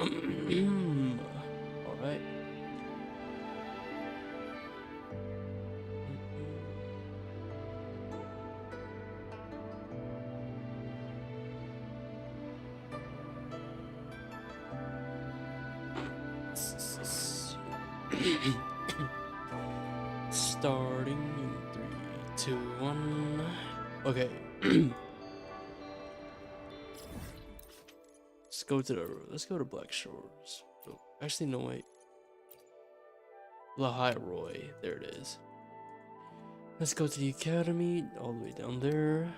Alright. Starting in 3, 2, 1. Okay. Let's go to Black Shores. Oh, actually, no, wait. Lahai Roy. There it is. Let's go to the academy, all the way down there.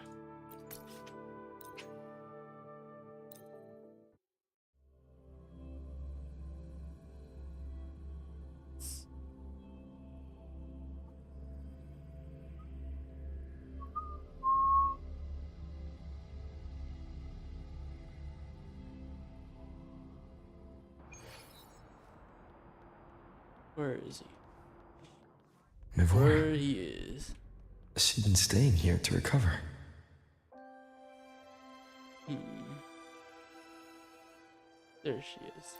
Where is he? Where he is. She's been staying here to recover. There she is.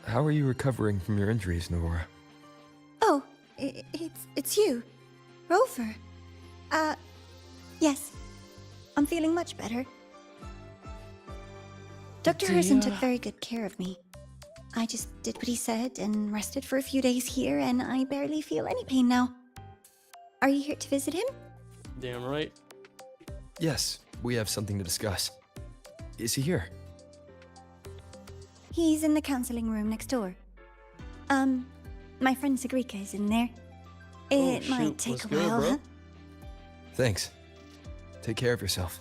How are you recovering from your injuries, Navora? Oh, it's you, Rover. Yes. I'm feeling much better. Dr. Harrison took very good care of me. I just did what he said and rested for a few days here, and I barely feel any pain now. Are you here to visit him? Damn right. Yes, we have something to discuss. Is he here? He's in the counseling room next door. My friend Sigrika is in there. It might take a while, huh? Thanks. Take care of yourself.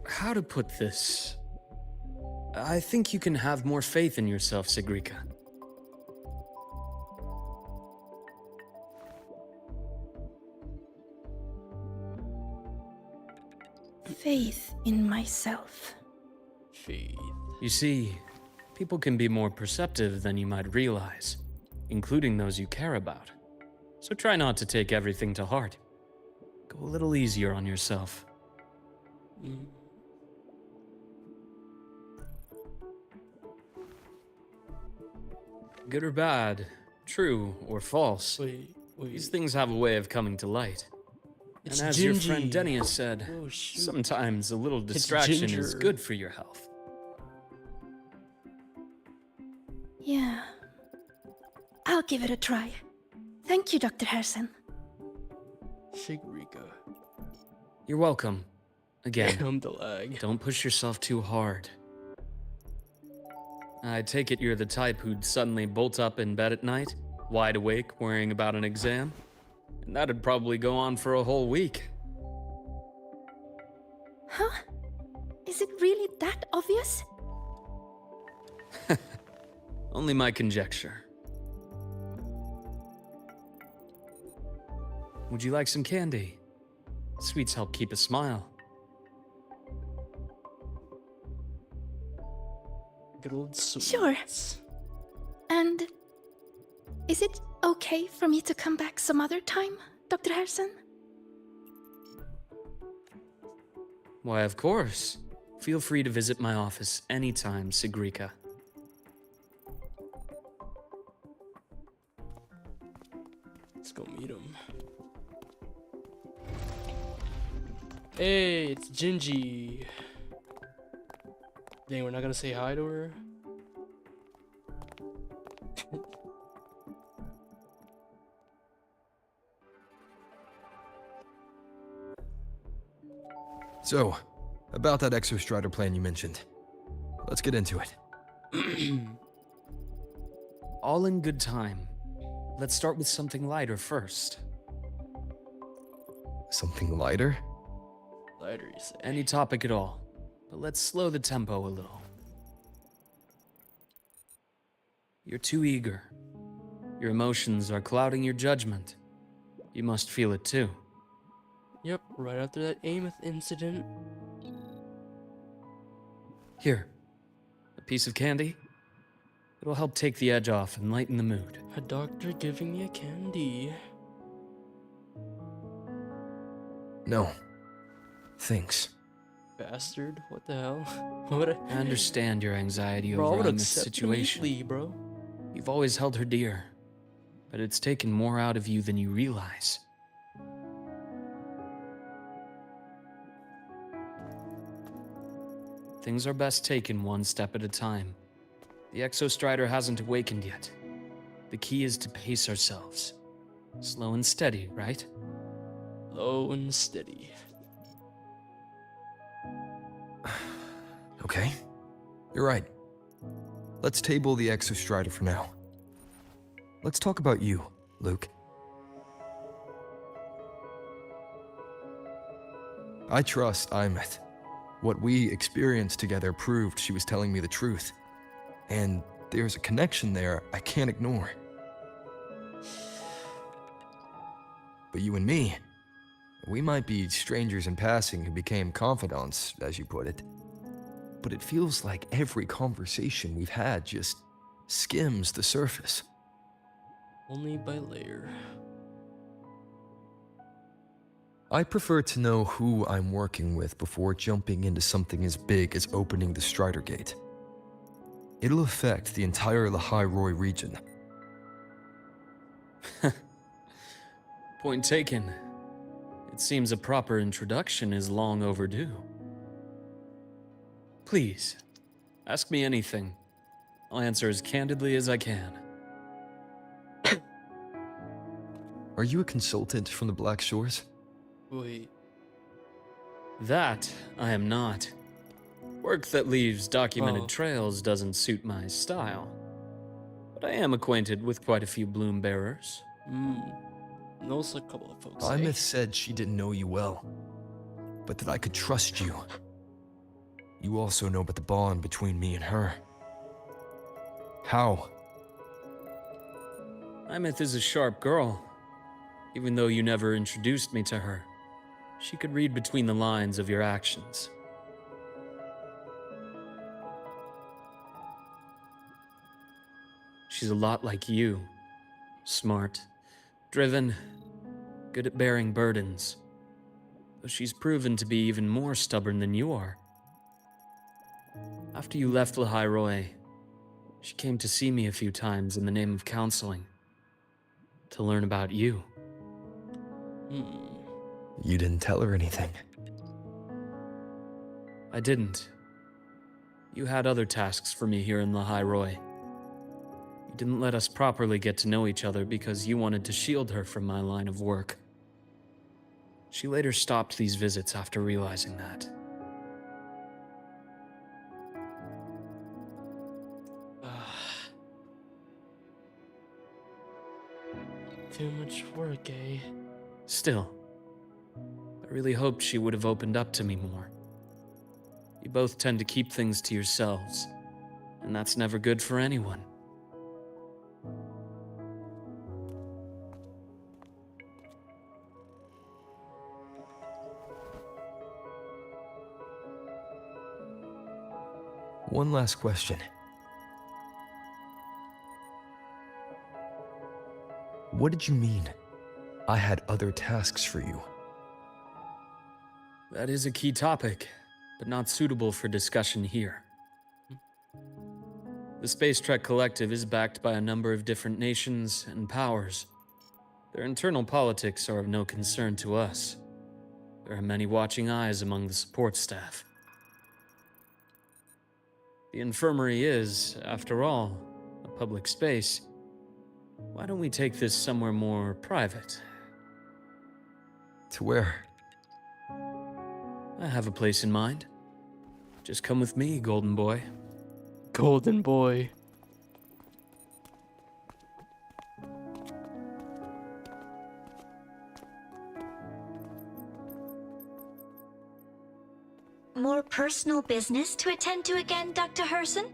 How to put this? I think you can have more faith in yourself, Sigrika. Faith in myself. Faith. You see, people can be more perceptive than you might realize, including those you care about. So try not to take everything to heart. Go a little easier on yourself. Good or bad, true or false, Wait. these things have a way of coming to light. It's and as Gingy. your friend Denia said, Oh, shoot. sometimes a little distraction is Ginger. good for your health. Yeah. I'll give it a try. Thank you, Dr. Harrison. Sigrika. You're welcome. Again, Damn the lag. don't push yourself too hard. I take it you're the type who'd suddenly bolt up in bed at night, wide awake, worrying about an exam? And that'd probably go on for a whole week. Huh? Is it really that obvious? Only my conjecture. Would you like some candy? Sweets help keep a smile. Good old sweets. Sure. And is it okay for me to come back some other time, Dr. Harrison? Why, of course. Feel free to visit my office anytime, Sigrika. Let's go meet him. Hey, it's Gingy. Dang, we're not gonna say hi to her? So, about that Exostrider plan you mentioned. Let's get into it. All in good time. Let's start with something lighter first. Something lighter? Lighter, you say? Any topic at all, but let's slow the tempo a little. You're too eager. Your emotions are clouding your judgment. You must feel it too. Yep, right after that Ameth incident. Here, a piece of candy. It'll help take the edge off and lighten the mood. A doctor giving you candy. No. Thanks. Bastard. What the hell? What I understand your anxiety Bro, I over would Amith's accept situation. immediately, bro. You've always held her dear, but it's taken more out of you than you realize. Things are best taken one step at a time. The Exostrider hasn't awakened yet. The key is to pace ourselves. Slow and steady, right? Low and steady. Okay. You're right. Let's table the Exostrider for now. Let's talk about you, Luke. I trust Imeth. What we experienced together proved she was telling me the truth. And there's a connection there I can't ignore. But you and me, we might be strangers in passing who became confidants, as you put it. But it feels like every conversation we've had just skims the surface. Only by layer. I prefer to know who I'm working with before jumping into something as big as opening the Strider Gate. It'll affect the entire Lahai-Roi region. Point taken. It seems a proper introduction is long overdue. Please, ask me anything. I'll answer as candidly as I can. Are you a consultant from the Black Shores? Wait. That I am not. Work that leaves documented Oh. trails doesn't suit my style. But I am acquainted with quite a few bloom bearers. Knows a couple of folks. Imeth said she didn't know you well, but that I could trust you. You also know about the bond between me and her. How? Imeth is a sharp girl. Even though you never introduced me to her, she could read between the lines of your actions. She's a lot like you. Smart, driven, good at bearing burdens. Though she's proven to be even more stubborn than you are. After you left Lahai-Roi, she came to see me a few times in the name of counseling. To learn about you. You didn't tell her anything. I didn't. You had other tasks for me here in Lahai-Roi. You didn't let us properly get to know each other because you wanted to shield her from my line of work. She later stopped these visits after realizing that. Too much work, eh? Still, I really hoped she would have opened up to me more. You both tend to keep things to yourselves, and that's never good for anyone. One last question. What did you mean? I had other tasks for you. That is a key topic, but not suitable for discussion here. The Space Trek Collective is backed by a number of different nations and powers. Their internal politics are of no concern to us. There are many watching eyes among the support staff. The infirmary is, after all, a public space. Why don't we take this somewhere more private? To where? I have a place in mind. Just come with me, Golden Boy. Golden boy. More personal business to attend to again, Dr. Herson?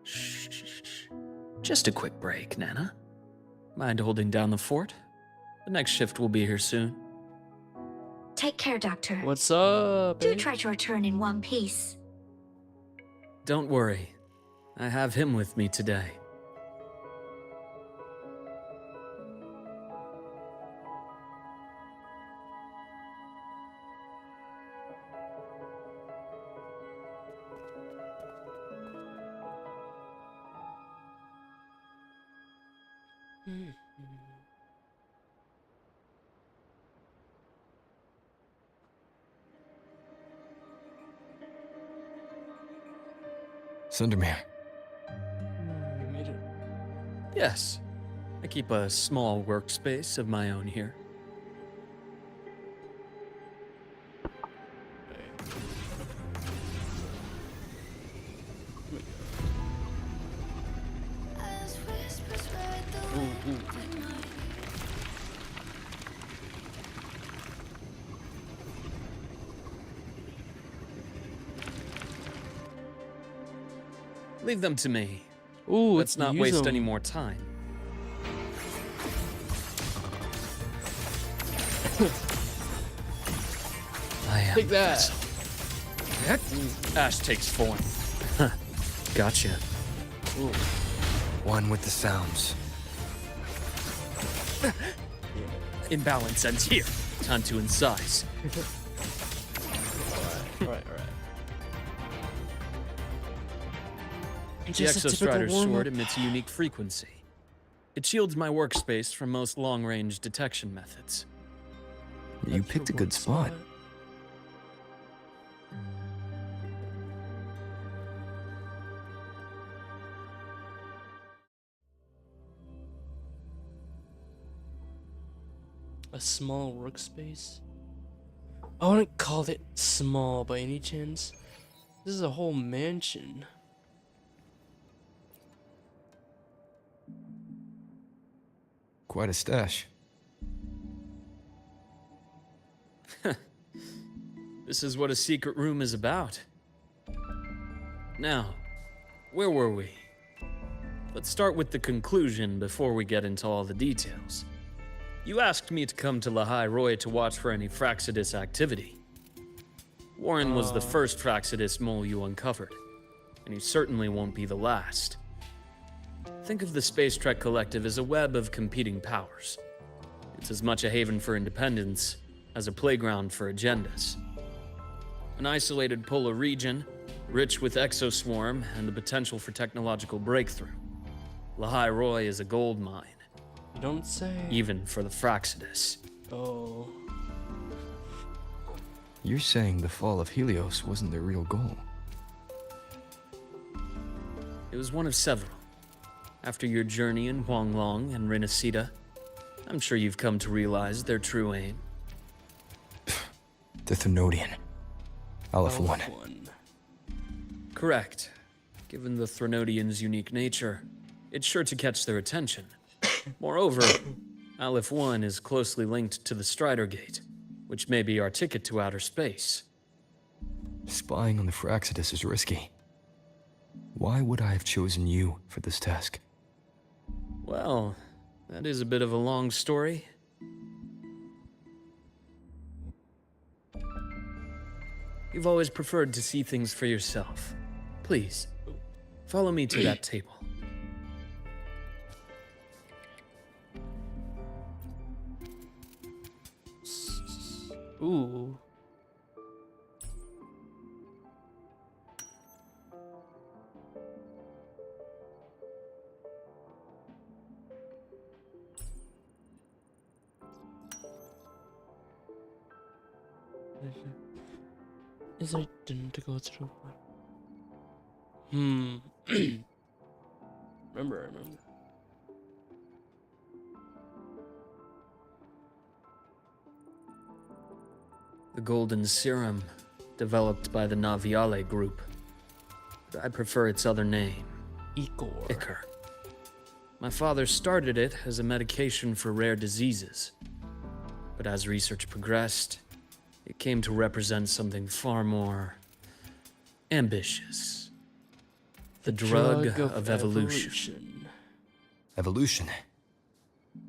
Shh. Just a quick break, Nana. Mind holding down the fort? The next shift will be here soon. Take care, Doctor. What's up, Do babe? try to return in one piece. Don't worry. I have him with me today. Cindermere, You made it. Yes. I keep a small workspace of my own here. Leave them to me. Ooh, Let's not use waste them. any more time. I am Take that. Ash takes form. Huh. Gotcha. one with the sounds. Imbalance ends here. Time to incise. Alright. The Just a typical Exostrider's warm-up. sword emits a unique frequency. It shields my workspace from most long-range detection methods. You picked a good spot. A small workspace? I wouldn't call it small by any chance. This is a whole mansion. Quite a stash. This is what a secret room is about. Now, where were we? Let's start with the conclusion before we get into all the details. You asked me to come to Lahai Roy to watch for any Fraxidus activity. Warren was the first Fraxidus mole you uncovered, and he certainly won't be the last. Think of the Space Trek Collective as a web of competing powers. It's as much a haven for independence as a playground for agendas. An isolated polar region, rich with exoswarm and the potential for technological breakthrough. Lahai Roy is a gold mine, You don't say. even for the Fraxidus. Oh. You're saying the fall of Helios wasn't their real goal. It was one of several. After your journey in Huanglong and Renacida, I'm sure you've come to realize their true aim. The Thenodian. Aleph 1. Correct. Given the Threnodians' unique nature, it's sure to catch their attention. Moreover, Aleph 1 is closely linked to the Strider Gate, which may be our ticket to outer space. Spying on the Fraxidus is risky. Why would I have chosen you for this task? Well, that is a bit of a long story. You've always preferred to see things for yourself. Please, follow me to that table. Ooh. Is I didn't go through. Remember. The golden serum, developed by the Naviale group. I prefer its other name, Igor. Ichor. My father started it as a medication for rare diseases. But as research progressed, it came to represent something far more ambitious. The drug of evolution. Evolution.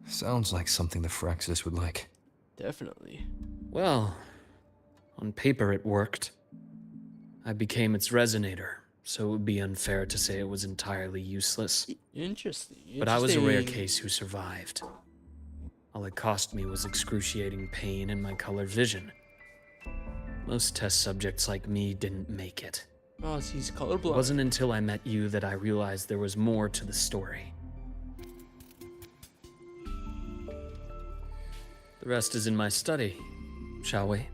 Sounds like something the Fraxidus would like. Definitely. Well, On paper, it worked. I became its resonator, so it would be unfair to say it was entirely useless. Interesting. But I was a rare Interesting. case who survived. All it cost me was excruciating pain and my color vision. Most test subjects like me didn't make it. Oh, so he's It colorblind. wasn't until I met you that I realized there was more to the story. The rest is in my study, shall we?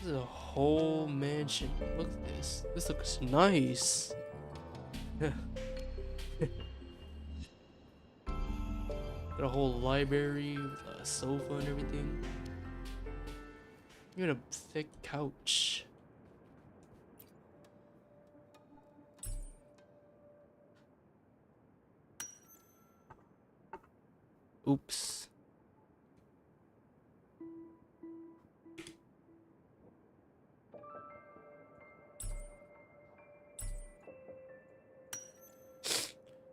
This is a whole mansion. Look at this. This looks nice. Got a whole library with a sofa and everything. Even a thick couch. Oops.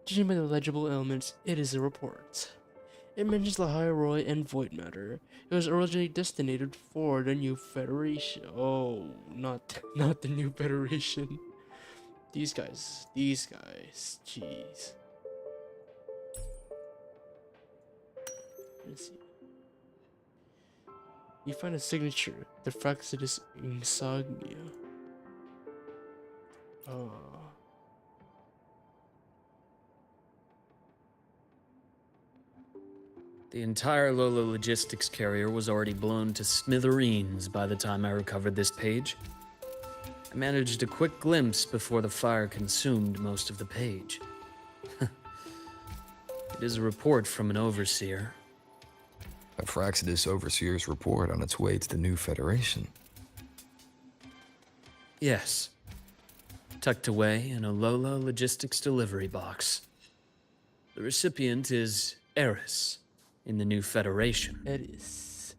Judging by the legible elements, it is a report. It mentions the Hieroi and Void Matter. It was originally destined for the New Federation. Oh, not the New Federation. These guys. Jeez. Let's see. You find a signature, the Fraxidus Insignia. The entire Lola logistics carrier was already blown to smithereens by the time I recovered this page. I managed a quick glimpse before the fire consumed most of the page. It is a report from an overseer. A Fraxidus Overseer's report on its way to the new Federation. Yes. Tucked away in a Lola logistics delivery box. The recipient is Eris in the new Federation. It is.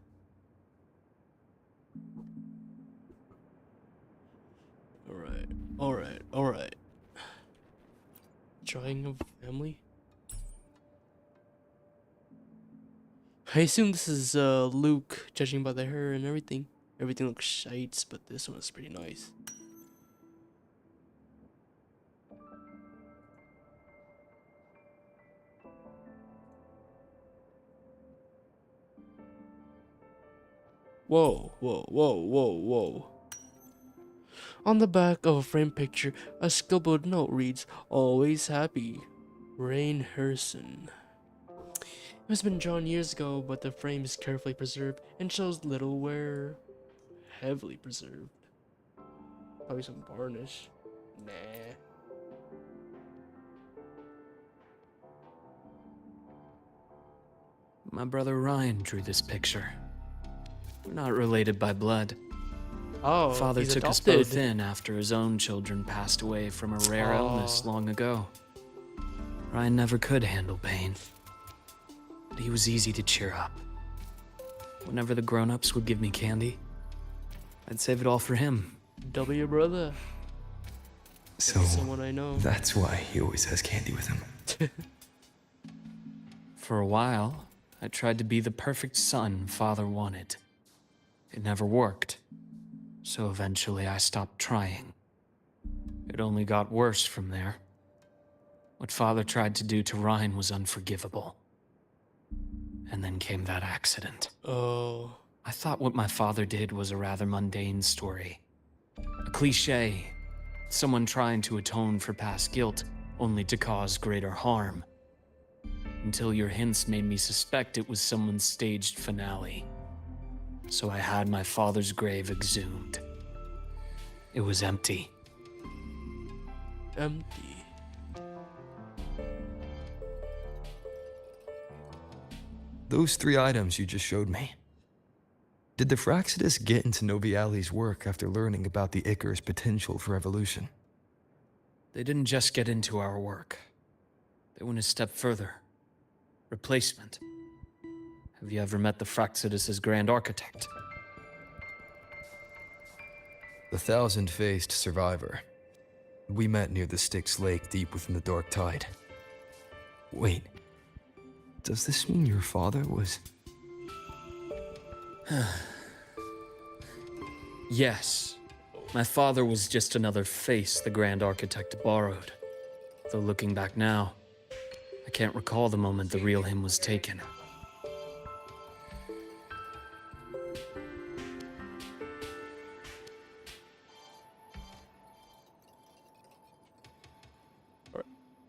Alright. Drawing of family? I assume this is Luke, judging by the hair and everything. Everything looks shites, but this one is pretty nice. Whoa. On the back of a framed picture, a scribbled note reads, "Always happy, Rain Herson." It must have been drawn years ago, but the frame is carefully preserved and shows little wear. Heavily preserved. Probably some varnish. Nah. My brother Ryan drew this picture. We're not related by blood. Oh, Father he's took us adopted. both in after his own children passed away from a rare illness long ago. Ryan never could handle pain, but he was easy to cheer up. Whenever the grown-ups would give me candy, I'd save it all for him. Double your brother. So, Someone I know. that's why he always has candy with him. For a while, I tried to be the perfect son Father wanted. It never worked, so eventually I stopped trying. It only got worse from there. What Father tried to do to Ryan was unforgivable. And then came that accident. Oh. I thought what my father did was a rather mundane story. A cliché. Someone trying to atone for past guilt, only to cause greater harm. Until your hints made me suspect it was someone's staged finale. So I had my father's grave exhumed. It was empty. Empty. Those 3 items you just showed me. Did the Fraxidus get into Noviali's work after learning about the Icar's potential for evolution? They didn't just get into our work. They went a step further. Replacement. Have you ever met the Fraxidus' Grand Architect? The thousand-faced survivor. We met near the Styx Lake deep within the Dark Tide. Wait. Does this mean your father was... Yes. My father was just another face the Grand Architect borrowed. Though looking back now, I can't recall the moment the real him was taken.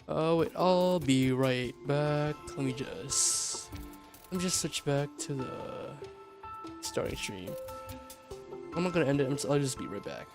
Wait, I'll be right back. Let me just switch back to the starting stream. I'm not gonna end it. I'll just be right back.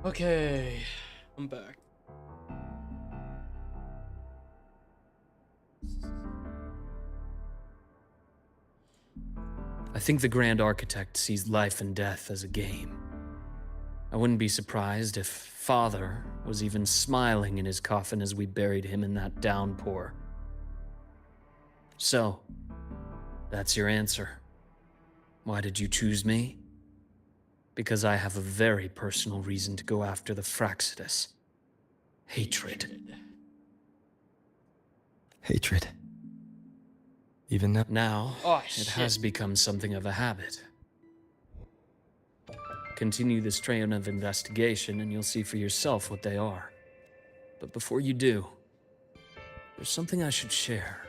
Okay, I'm back. I think the Grand Architect sees life and death as a game. I wouldn't be surprised if Father was even smiling in his coffin as we buried him in that downpour. So, that's your answer. Why did you choose me? Because I have a very personal reason to go after the Fraxidus. Hatred. Hatred. Even now? Now, Oh, it shit. has become something of a habit. Continue this train of investigation and you'll see for yourself what they are. But before you do, there's something I should share.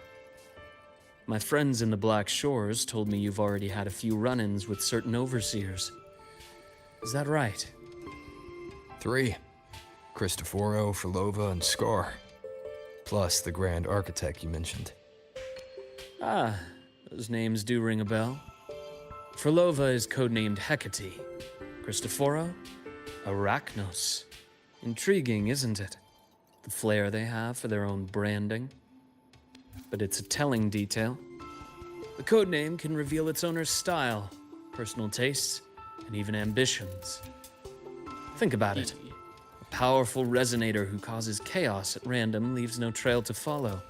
My friends in the Black Shores told me you've already had a few run-ins with certain overseers. Is that right? 3. Cristoforo, Frolova, and Scar. Plus the Grand Architect you mentioned. Ah, those names do ring a bell. Frolova is codenamed Hecate. Cristoforo? Arachnos. Intriguing, isn't it? The flair they have for their own branding. But it's a telling detail. The codename can reveal its owner's style, personal tastes, and even ambitions. Think about it. A powerful resonator who causes chaos at random leaves no trail to follow.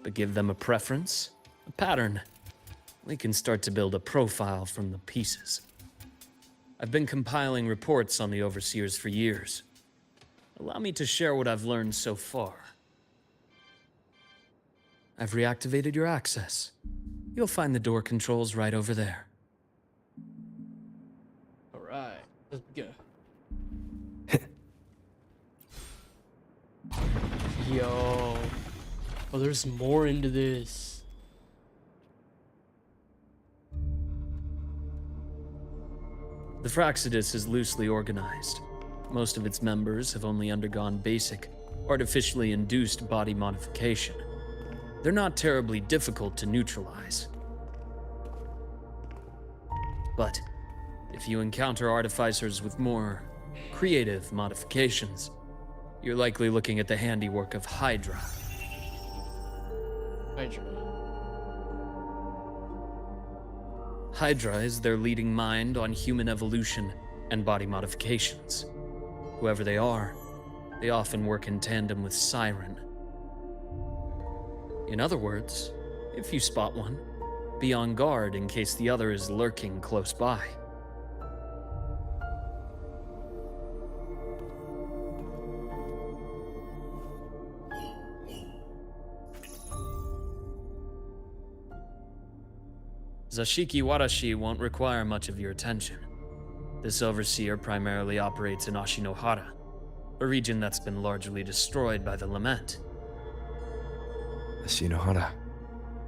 But give them a preference, a pattern. We can start to build a profile from the pieces. I've been compiling reports on the Overseers for years. Allow me to share what I've learned so far. I've reactivated your access. You'll find the door controls right over there. Alright, let's go. Yo. Oh, there's more into this. The Fraxidus is loosely organized. Most of its members have only undergone basic, artificially induced body modification. They're not terribly difficult to neutralize. But if you encounter artificers with more creative modifications, you're likely looking at the handiwork of Hydra. Hydra is their leading mind on human evolution and body modifications. Whoever they are, they often work in tandem with Siren. In other words, if you spot one, be on guard in case the other is lurking close by. Zashiki Warashi won't require much of your attention. This overseer primarily operates in Ashinohara, a region that's been largely destroyed by the Lament. Ashinohara.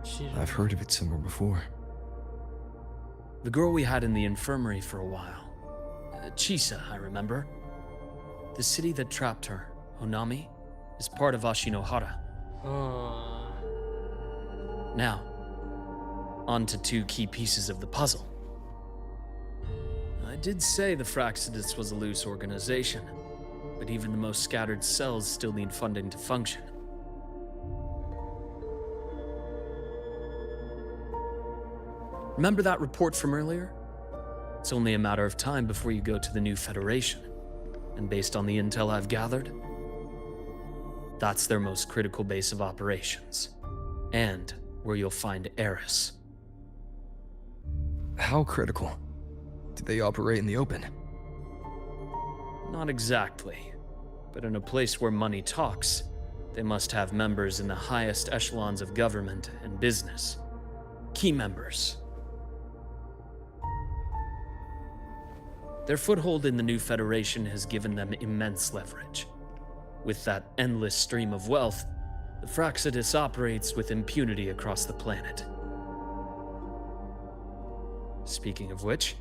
Shit. I've heard of it somewhere before. The girl we had in the infirmary for a while. Chisa, I remember. The city that trapped her, Honami, is part of Ashinohara. Now, on to 2 key pieces of the puzzle. I did say the Fraxidus was a loose organization, but even the most scattered cells still need funding to function. Remember that report from earlier? It's only a matter of time before you go to the new Federation, and based on the intel I've gathered, that's their most critical base of operations, and where you'll find Eris. How critical? Do they operate in the open? Not exactly, but in a place where money talks, they must have members in the highest echelons of government and business. Key members. Their foothold in the new Federation has given them immense leverage. With that endless stream of wealth, the Fraxidus operates with impunity across the planet. Speaking of which,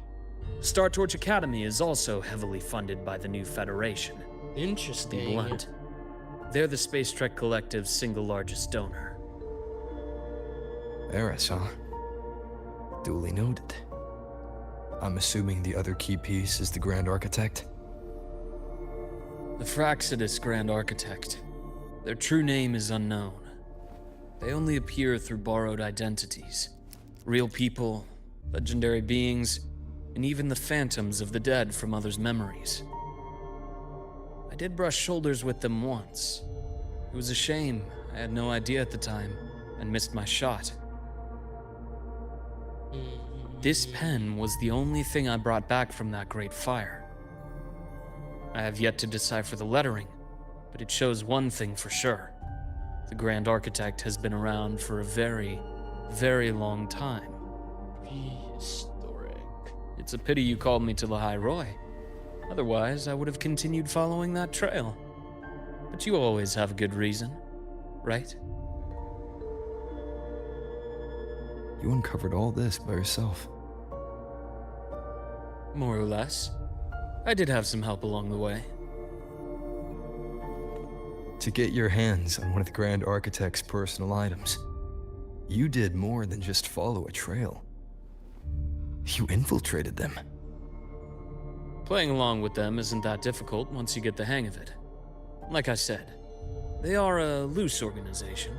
Star Torch Academy is also heavily funded by the new Federation. To be Interesting. blunt, they're the Space Trek Collective's single largest donor. Eris, huh? Duly noted. I'm assuming the other key piece is the Grand Architect? The Fraxidus Grand Architect. Their true name is unknown. They only appear through borrowed identities. Real people, legendary beings, and even the phantoms of the dead from others' memories. I did brush shoulders with them once. It was a shame. I had no idea at the time, and missed my shot. This pen was the only thing I brought back from that great fire. I have yet to decipher the lettering, but it shows one thing for sure. The Grand Architect has been around for a very, very long time. Prehistoric. It's a pity you called me to the High Roy. Otherwise, I would have continued following that trail. But you always have a good reason, right? You uncovered all this by yourself. More or less. I did have some help along the way. To get your hands on one of the Grand Architect's personal items, you did more than just follow a trail. You infiltrated them. Playing along with them isn't that difficult once you get the hang of it. Like I said, they are a loose organization.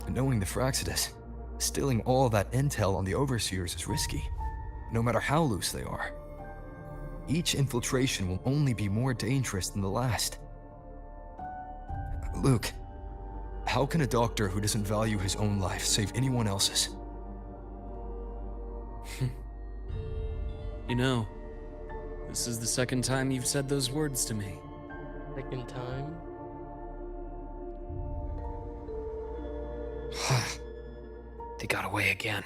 Knowing the Fraxidus, stealing all that intel on the Overseers is risky, no matter how loose they are. Each infiltration will only be more dangerous than the last. Luke, how can a doctor who doesn't value his own life save anyone else's? You know, this is the second time you've said those words to me. Second time? They got away again.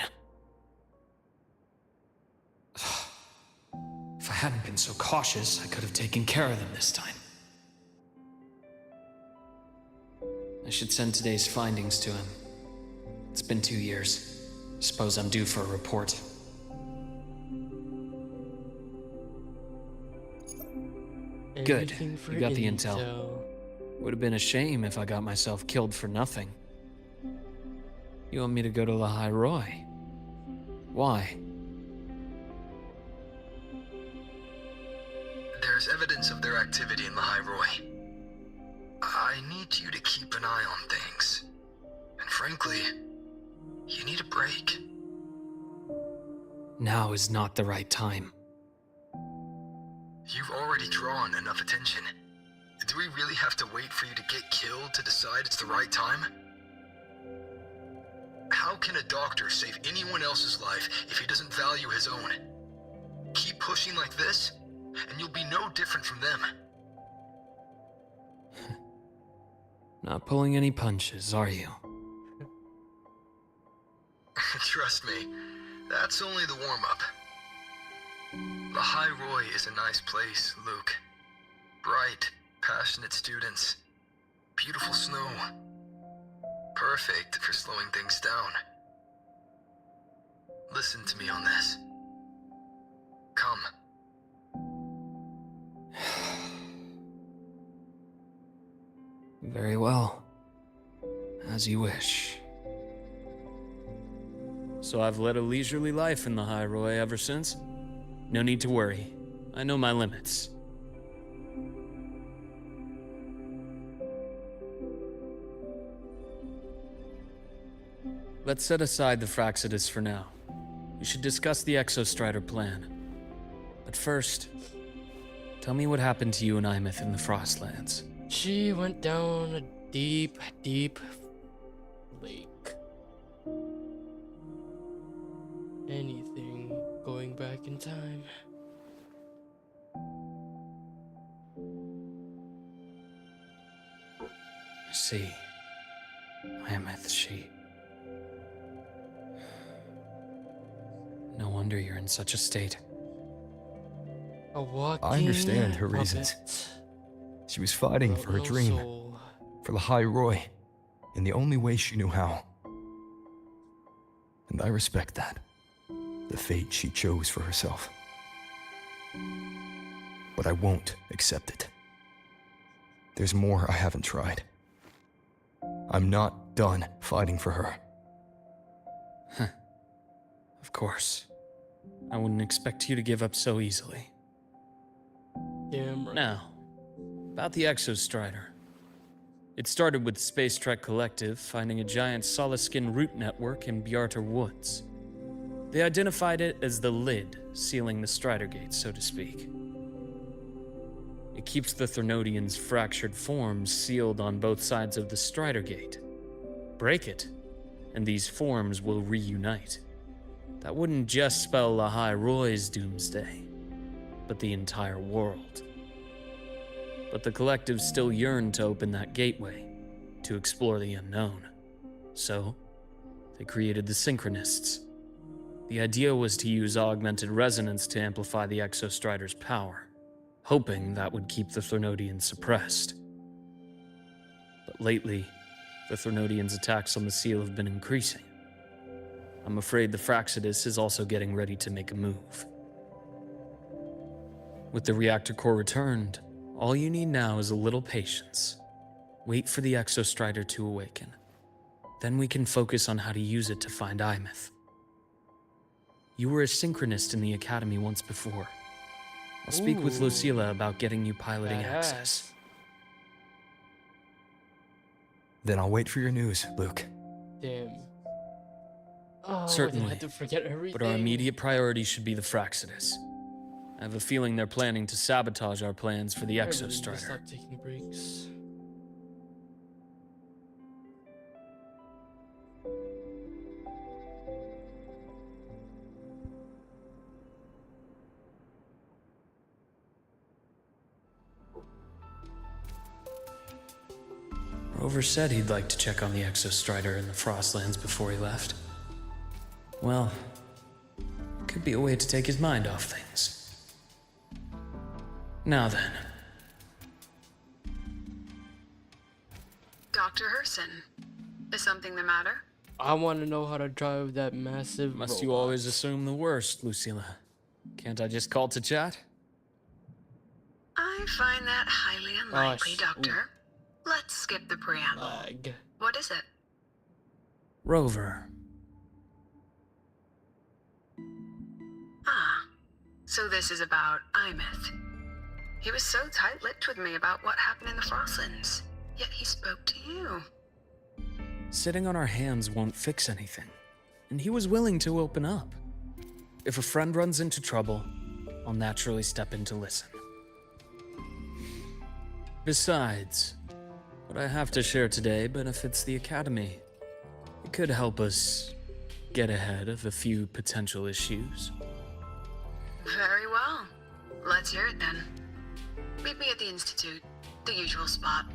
If I hadn't been so cautious, I could have taken care of them this time. I should send today's findings to him. It's been 2 years. Suppose I'm due for a report. Good. Everything for You got the intel. Would have been a shame if I got myself killed for nothing. You want me to go to the High Roy? Why? There's evidence of their activity in the High Roy. I need you to keep an eye on things. And frankly, you need a break. Now is not the right time. You've already drawn enough attention. Do we really have to wait for you to get killed to decide it's the right time? How can a doctor save anyone else's life if he doesn't value his own? Keep pushing like this, and you'll be no different from them. Not pulling any punches, are you? Trust me, that's only the warm-up. The High Roy is a nice place, Luke. Bright, passionate students. Beautiful snow. Perfect for slowing things down. Listen to me on this. Come. Very well. As you wish. So I've led a leisurely life in the High Roy ever since? No need to worry. I know my limits. Let's set aside the Fraxidus for now. We should discuss the Exostrider plan. But first, tell me what happened to you and Imeth in the Frostlands. She went down a deep, deep lake. Anything going back in time. I see. Imeth, she... No wonder you're in such a state. A walking I understand her reasons. puppet. She was fighting for her No dream, soul. for the High Roy, in the only way she knew how. And I respect that. The fate she chose for herself. But I won't accept it. There's more I haven't tried. I'm not done fighting for her. Of course. I wouldn't expect you to give up so easily. Damn right. Now, about the Exostrider. It started with the Space Trek Collective finding a giant solid-skin root network in Bjartar Woods. They identified it as the lid sealing the Strider Gate, so to speak. It keeps the Thernodians' fractured forms sealed on both sides of the Strider Gate. Break it, and these forms will reunite. That wouldn't just spell Lahai Roy's doomsday, but the entire world. But the Collective still yearned to open that gateway, to explore the unknown. So, they created the Synchronists. The idea was to use augmented resonance to amplify the Exostrider's power, hoping that would keep the Thernodians suppressed. But lately, the Thernodians' attacks on the seal have been increasing. I'm afraid the Fraxidus is also getting ready to make a move. With the reactor core returned, all you need now is a little patience. Wait for the Exostrider to awaken. Then we can focus on how to use it to find Imeth. You were a synchronist in the Academy once before. I'll speak with Ooh. Lucilla about getting you piloting Badass. access. Then I'll wait for your news, Luke. Damn. Oh, Certainly, I had to forget everything. But our immediate priority should be the Fraxidus. I have a feeling they're planning to sabotage our plans for the I really need to Exostrider. Stop taking breaks. Rover said he'd like to check on the Exostrider in the Frostlands before he left. Well, could be a way to take his mind off things. Now then. Dr. Herson, is something the matter? I want to know how to drive that massive Must you robot. always assume the worst, Lucilla? Can't I just call to chat? I find that highly unlikely, Gosh, Doctor. Let's skip the preamble. Lag. What is it? Rover. Ah, so this is about Imeth. He was so tight-lipped with me about what happened in the Frostlands, yet he spoke to you. Sitting on our hands won't fix anything, and he was willing to open up. If a friend runs into trouble, I'll naturally step in to listen. Besides, what I have to share today benefits the Academy. It could help us get ahead of a few potential issues. Very well. Let's hear it then. Meet me at the Institute, the usual spot.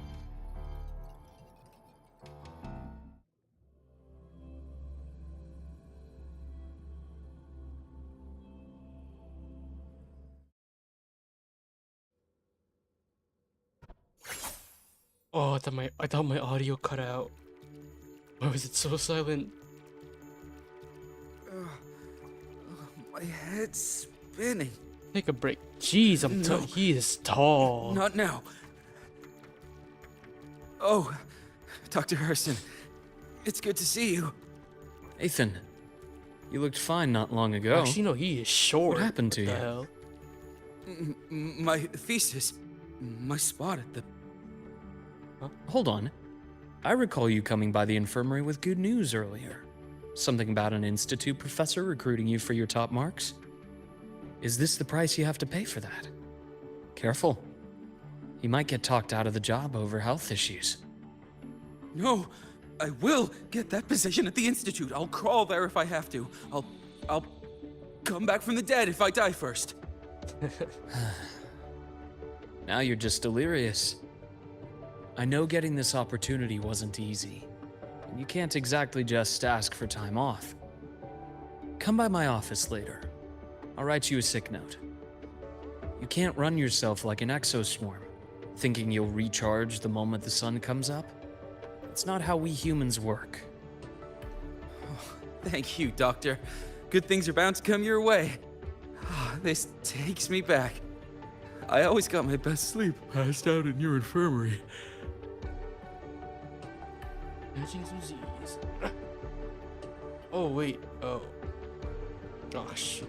Oh, I thought my audio cut out. Why was it so silent? My head's spinning. Take a break. Jeez, No. he is tall. Not now. Oh, Dr. Herson, it's good to see you. Ethan, you looked fine not long ago. Actually, no, he is short. What happened to the you? hell? My thesis, my spot at the... Hold on. I recall you coming by the infirmary with good news earlier. Something about an institute professor recruiting you for your top marks? Is this the price you have to pay for that? Careful. You might get talked out of the job over health issues. No, I will get that position at the Institute. I'll crawl there if I have to. I'll come back from the dead if I die first. Now you're just delirious. I know getting this opportunity wasn't easy. You can't exactly just ask for time off. Come by my office later. I'll write you a sick note. You can't run yourself like an exoswarm, thinking you'll recharge the moment the sun comes up. It's not how we humans work. Thank you, Doctor. Good things are bound to come your way. This takes me back. I always got my best sleep passed out in your infirmary. Catching some Z's. Oh, wait. Oh. Gosh.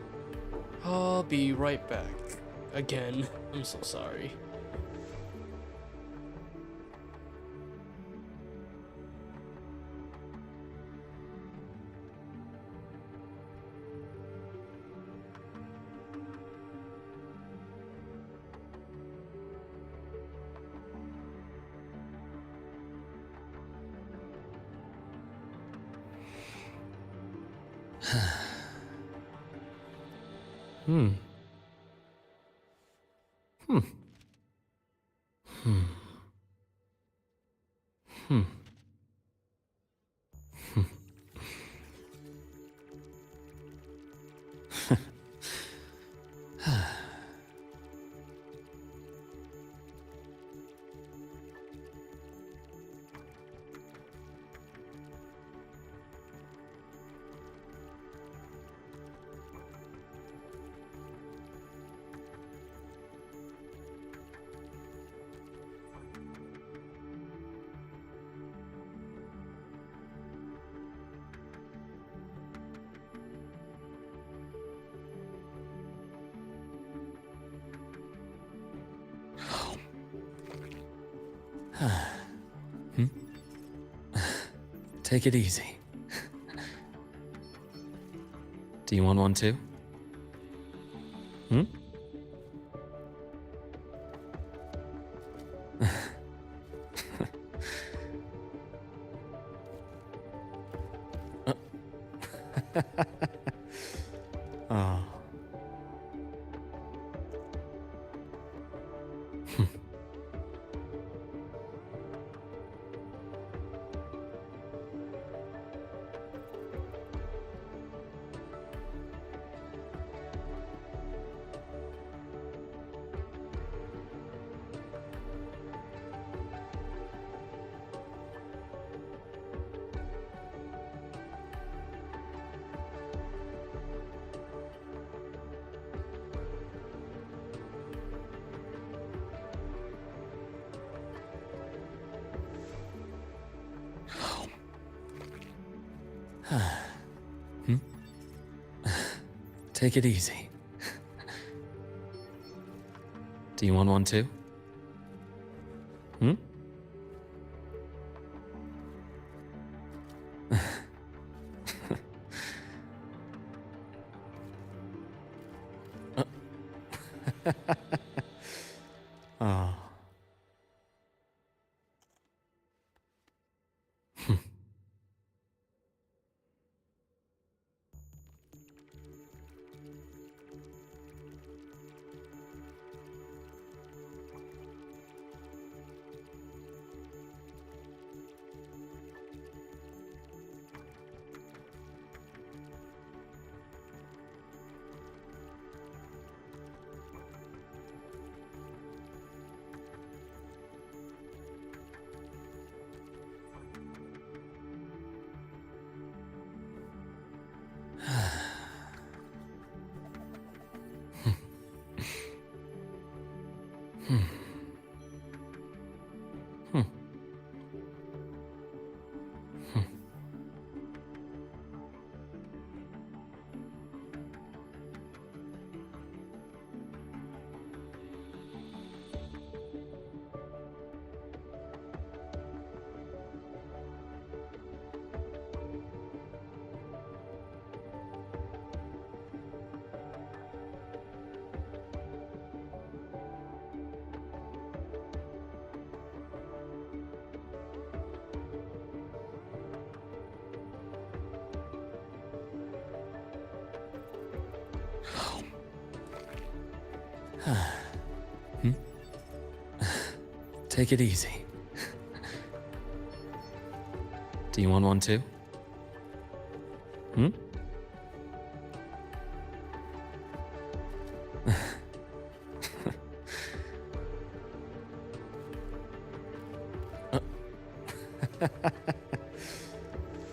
I'll be right back. again. I'm so sorry. Hmm. Hmm. Hmm. Hmm. Hmm? Take it easy. Do you want one too? Hmm? Oh. Hmm? Take it easy. Do you want one too? Hmm? Oh. Hmm. Hmm. Hmm. Hmm? Take it easy. Do you want one too? Hmm?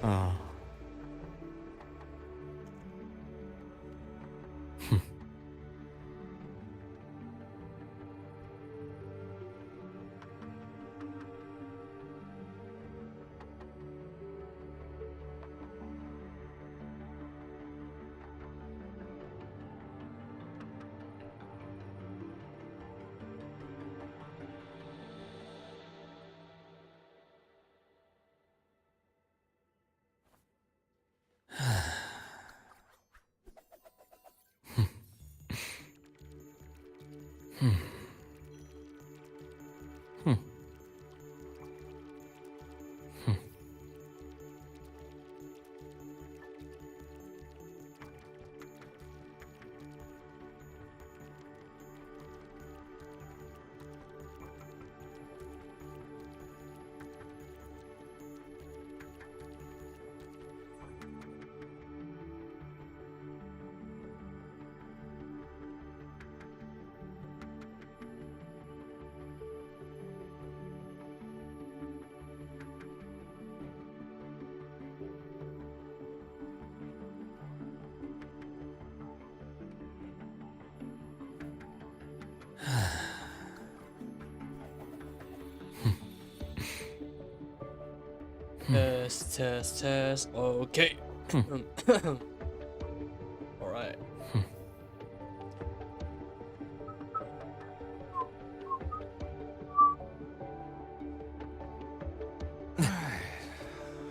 Oh. Test, test, test. Okay. Alright.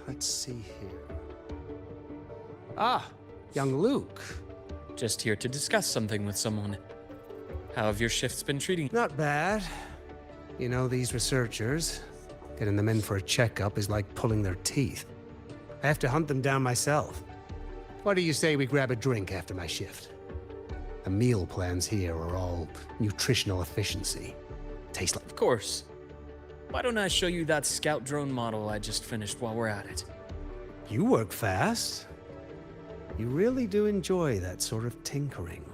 Let's see here. Ah, young Luke. Just here to discuss something with someone. How have your shifts been treating you? Not bad. You know, these researchers, getting them in for a checkup is like pulling their teeth. I have to hunt them down myself. What do you say we grab a drink after my shift? The meal plans here are all nutritional efficiency. Taste like... Of course. Why don't I show you that scout drone model I just finished while we're at it? You work fast. You really do enjoy that sort of tinkering.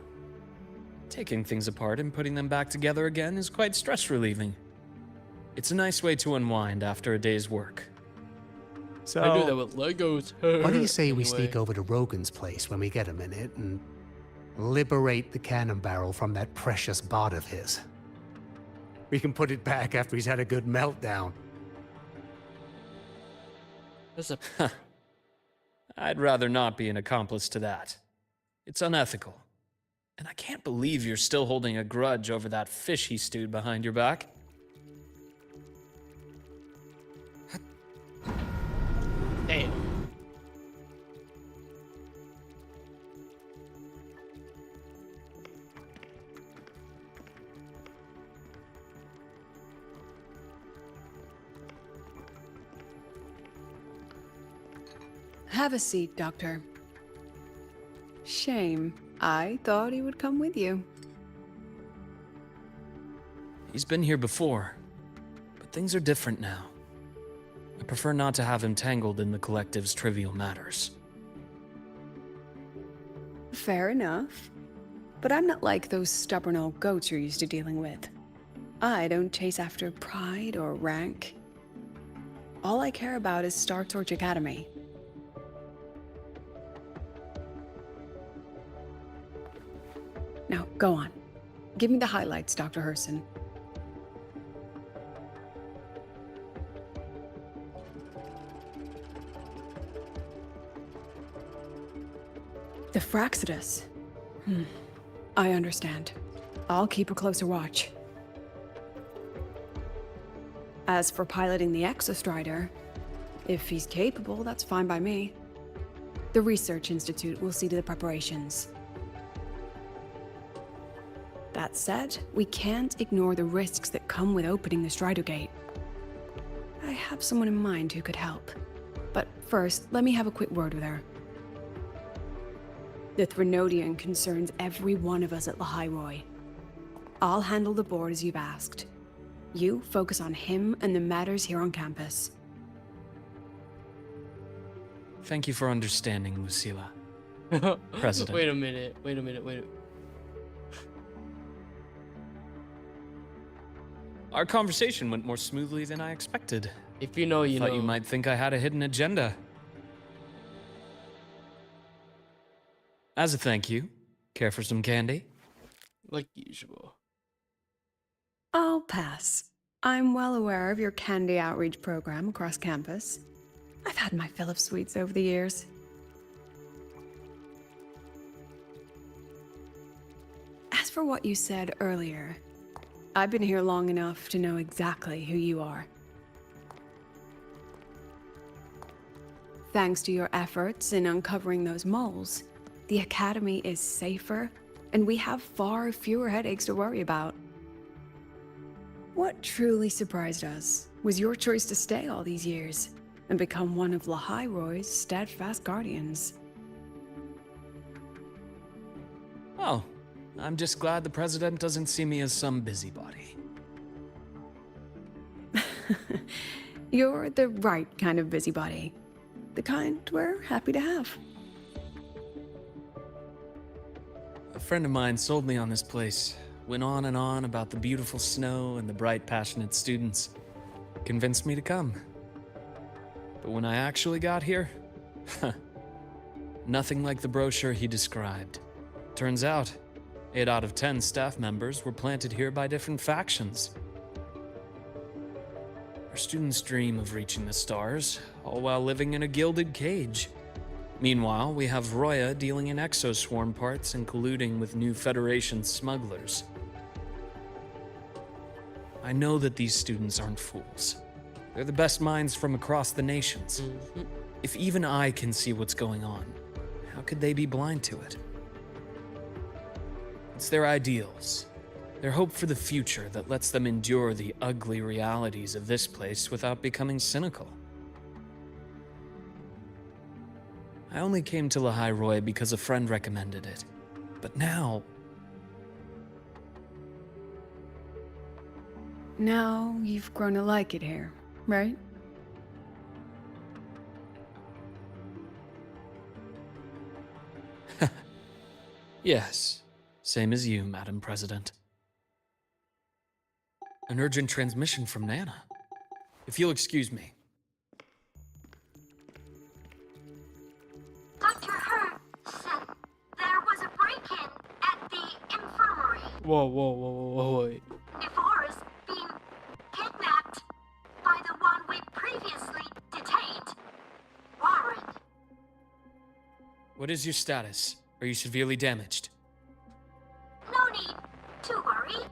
Taking things apart and putting them back together again is quite stress-relieving. It's a nice way to unwind after a day's work. So, I do that with Legos. what do you say we Anyway. sneak over to Rogan's place when we get a minute and liberate the cannon barrel from that precious bot of his? We can put it back after he's had a good meltdown. That's a I'd rather not be an accomplice to that. It's unethical. And I can't believe you're still holding a grudge over that fish he stewed behind your back. damn. Have a seat, Doctor. Shame. I thought he would come with you. He's been here before, but things are different now. I prefer not to have him tangled in the collective's trivial matters. Fair enough. But I'm not like those stubborn old goats you're used to dealing with. I don't chase after pride or rank. All I care about is Star Torch Academy. Now, go on. Give me the highlights, Dr. Herson. The Fraxidus. I understand. I'll keep a closer watch. As for piloting the Exostrider, if he's capable, that's fine by me. The Research Institute will see to the preparations. That said, we can't ignore the risks that come with opening the Strider Gate. I have someone in mind who could help. But first, let me have a quick word with her. The Threnodian concerns every one of us at Lahairoi. I'll handle the board as you've asked. You focus on him and the matters here on campus. Thank you for understanding, Lucilla. President. Wait a minute. Our conversation went more smoothly than I expected. If you know, you Thought know. you might think I had a hidden agenda. As a thank you, care for some candy? Like usual. I'll pass. I'm well aware of your candy outreach program across campus. I've had my fill of sweets over the years. As for what you said earlier, I've been here long enough to know exactly who you are. Thanks to your efforts in uncovering those moles, the Academy is safer, and we have far fewer headaches to worry about. What truly surprised us was your choice to stay all these years and become one of Lahairoi's steadfast guardians. Oh, I'm just glad the president doesn't see me as some busybody. You're the right kind of busybody. The kind we're happy to have. A friend of mine sold me on this place. Went on and on about the beautiful snow and the bright, passionate students. Convinced me to come. But when I actually got here, nothing like the brochure he described. Turns out, 8 out of 10 staff members were planted here by different factions. Our students dream of reaching the stars, all while living in a gilded cage. Meanwhile, we have Roya dealing in exoswarm parts and colluding with new Federation smugglers. I know that these students aren't fools. They're the best minds from across the nations. If even I can see what's going on, how could they be blind to it? It's their ideals, their hope for the future that lets them endure the ugly realities of this place without becoming cynical. I only came to Lahai Roy because a friend recommended it. But now... Now you've grown to like it here, right? Yes, same as you, Madam President. An urgent transmission from Nana. If you'll excuse me. Dr. Herr said there was a break-in at the infirmary. Whoa, wait. Nevora's being kidnapped by the one we previously detained, Warren. What is your status? Are you severely damaged? No need to worry.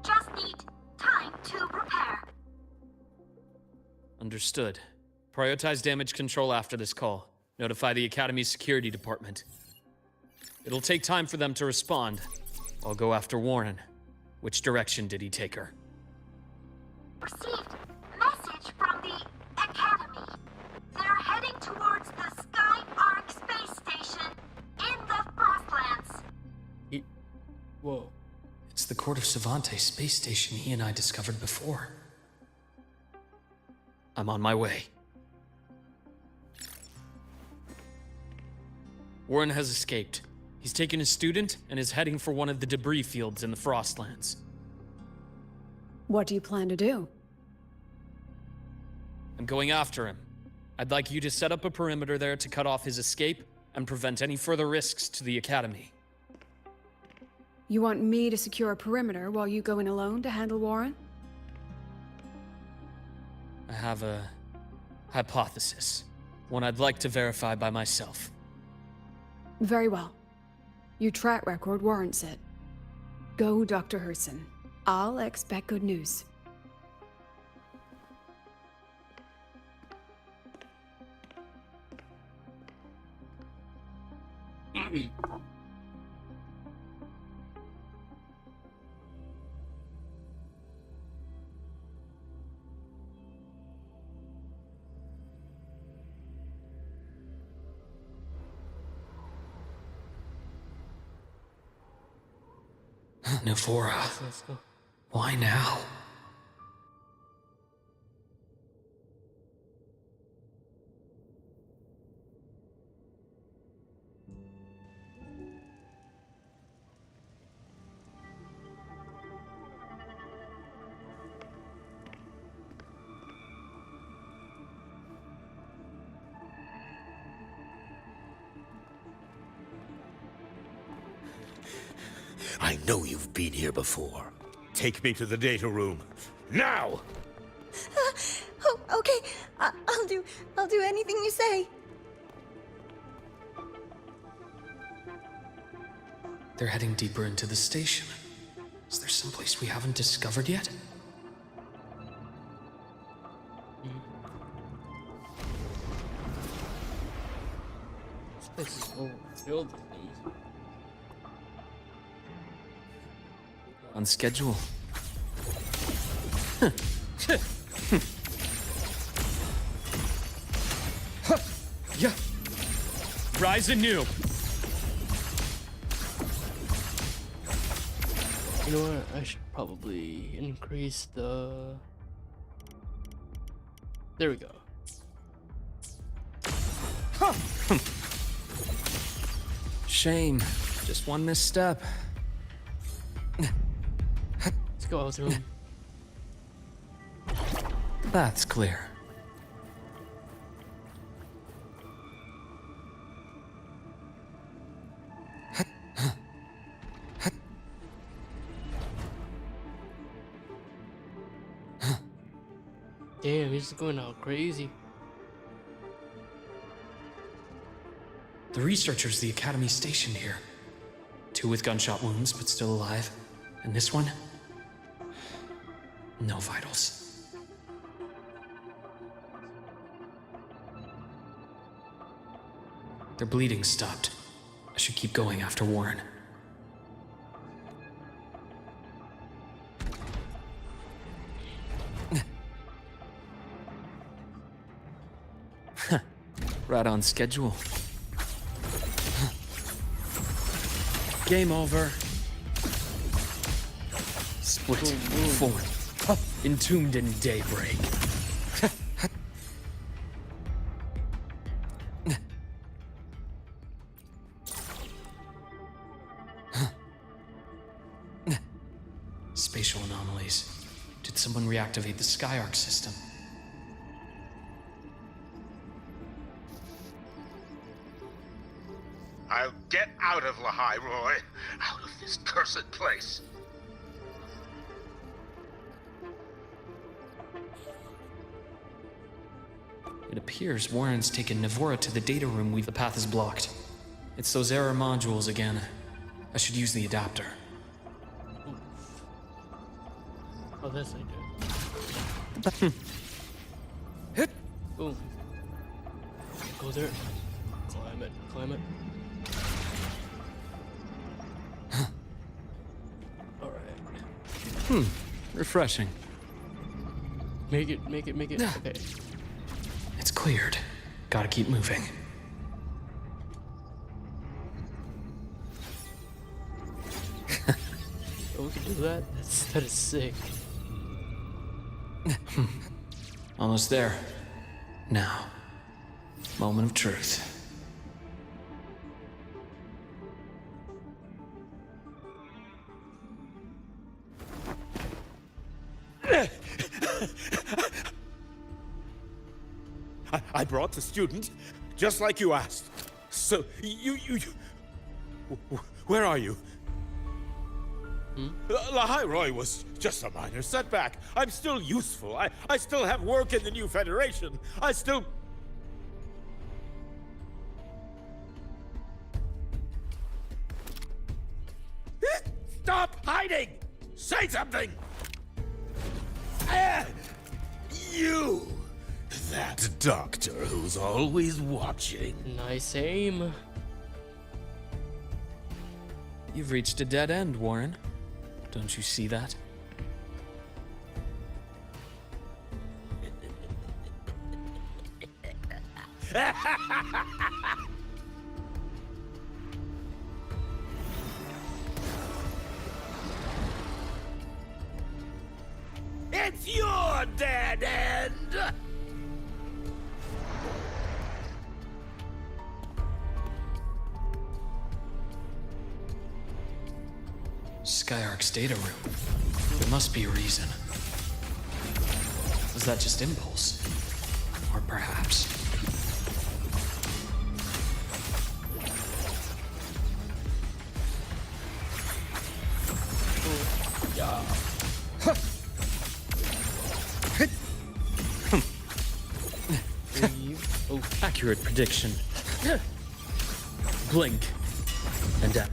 Just need time to repair. Understood. Prioritize damage control after this call. Notify the Academy's security department. It'll take time for them to respond. I'll go after Warren. Which direction did he take her? Received message from the Academy. They're heading towards the Sky Arc space station in the Frostlands. Whoa. It's the Court of Savante space station he and I discovered before. I'm on my way. Warren has escaped. He's taken a student and is heading for one of the debris fields in the Frostlands. What do you plan to do? I'm going after him. I'd like you to set up a perimeter there to cut off his escape and prevent any further risks to the Academy. You want me to secure a perimeter while you go in alone to handle Warren? I have a hypothesis. One I'd like to verify by myself. Very well. Your track record warrants it. Go, Dr. Herson. I'll expect good news. Navora, Let's go. why now? I know you've been here before. Take me to the data room. Now! Oh, okay. I'll do anything you say. They're heading deeper into the station. Is there someplace we haven't discovered yet? This place is overfilled with things. On schedule. Yeah. Rise anew. You know what? I should probably increase the... There we go. Shame. Just one misstep. Let's go out through. The bath's clear. Damn, he's going out crazy. The researchers the Academy stationed here. 2 with gunshot wounds, but still alive. And this one? No vitals. Their bleeding stopped. I should keep going after Warren. Right on schedule. Game over. Split, form, entombed in daybreak. Spatial anomalies. Did someone reactivate the Skyarc system? I'll get out of Lahai, Roy. Out of this cursed place. It appears Warren's taken Navora to the data room. The path is blocked. It's those error modules again. I should use the adapter. Oh, this I do. Boom. Go there. Climb it. Climb it. Alright. Refreshing. Make it. Okay. It's cleared. Gotta keep moving. Oh, we can do that? That is sick. Almost there. Now, moment of truth. I brought the student, just like you asked. So, where are you? Lahai Roy was just a minor setback. I'm still useful. I still have work in the new Federation. I still... Stop hiding! Say something! You! That doctor who's always watching. Nice aim. You've reached a dead end, Warren. Don't you see that? It's your dead end! Skyarc's data room. There must be a reason. Was that just impulse? Or perhaps... Oh. Accurate prediction. Blink. And down.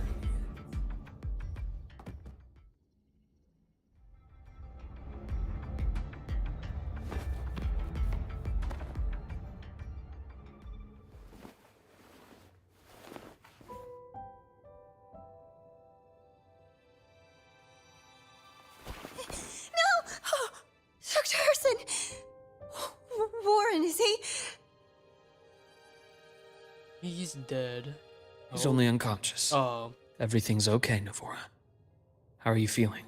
Dr. Harrison! Warren, is he? He's dead. He's only unconscious. Oh. Everything's okay, Navora. How are you feeling?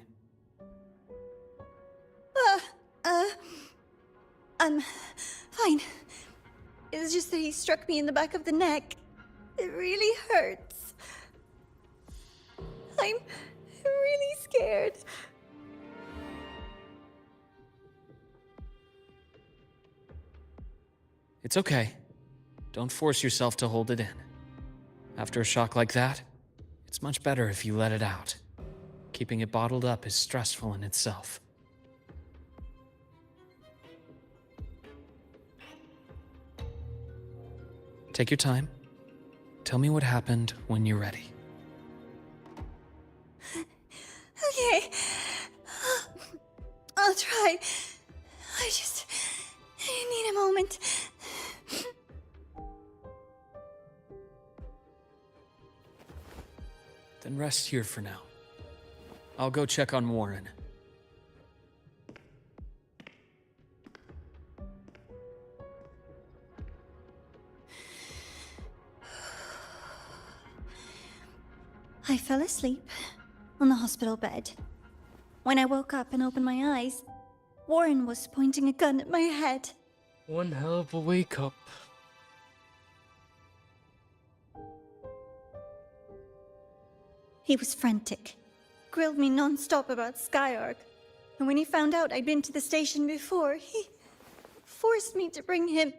I'm fine. It's just that he struck me in the back of the neck. It really hurts. I'm really scared. It's okay. Don't force yourself to hold it in. After a shock like that, it's much better if you let it out. Keeping it bottled up is stressful in itself. Take your time. Tell me what happened when you're ready. Okay. I'll try. I need a moment. Then rest here for now. I'll go check on Warren. I fell asleep on the hospital bed. When I woke up and opened my eyes, Warren was pointing a gun at my head. One hell of a wake up. He was frantic, grilled me non-stop about Skyark, and when he found out I'd been to the station before, he forced me to bring him.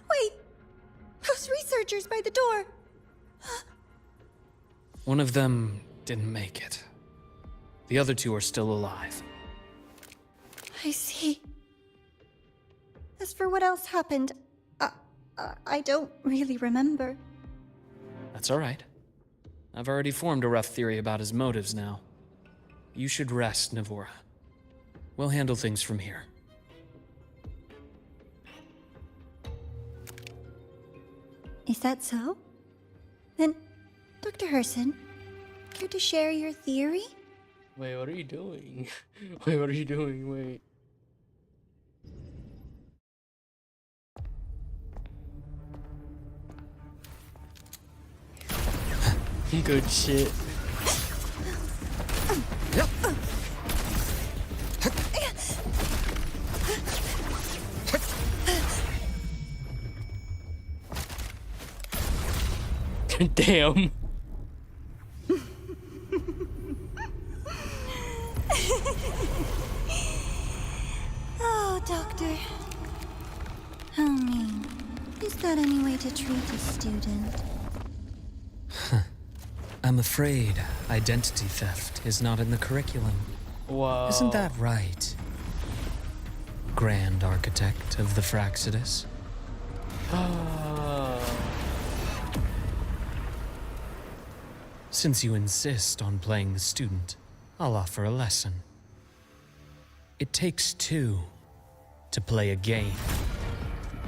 Wait! Those researchers by the door! One of them didn't make it. The other two are still alive. I see. As for what else happened, I don't really remember. That's all right. I've already formed a rough theory about his motives now. You should rest, Navora. We'll handle things from here. Is that so? Then, Dr. Herson, care to share your theory? Wait, what are you doing? Wait, what are you doing? Wait. Good shit. Damn. Oh, Doctor. How mean. Is that any way to treat a student? I'm afraid identity theft is not in the curriculum. Wow. Isn't that right, Grand Architect of the Fraxidus? Since you insist on playing the student, I'll offer a lesson. It takes two to play a game.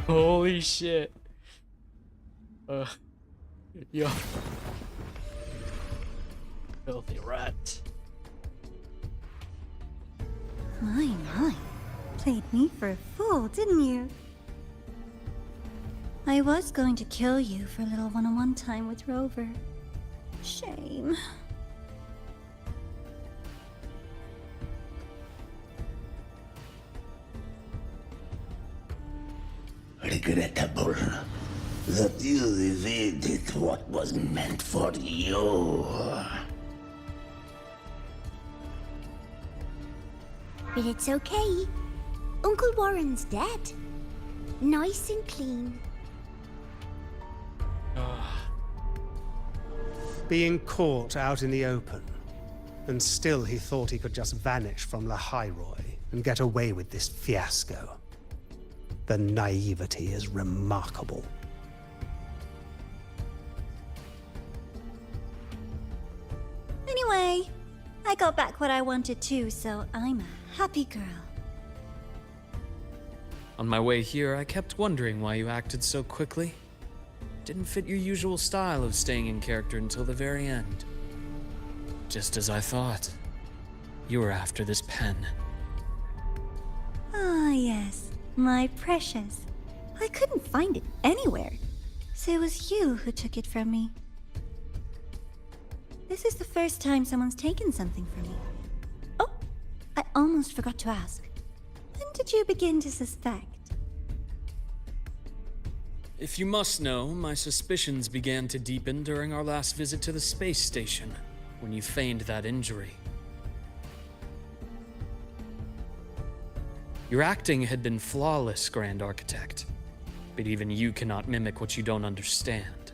Holy shit. Yo. Filthy rat. My. Played me for a fool, didn't you? I was going to kill you for a little one-on-one time with Rover. Shame. Regrettable that you evaded what was meant for you. But it's okay. Uncle Warren's dead. Nice and clean. Being caught out in the open, and still he thought he could just vanish from La Hyroi and get away with this fiasco. The naivety is remarkable. Anyway, I got back what I wanted too, so I'm a happy girl. On my way here, I kept wondering why you acted so quickly. Didn't fit your usual style of staying in character until the very end. Just as I thought. You were after this pen. Ah, yes, my precious. I couldn't find it anywhere, so it was you who took it from me. This is the first time someone's taken something from me. Oh, I almost forgot to ask. When did you begin to suspect? If you must know, my suspicions began to deepen during our last visit to the space station, when you feigned that injury. Your acting had been flawless, Grand Architect, but even you cannot mimic what you don't understand.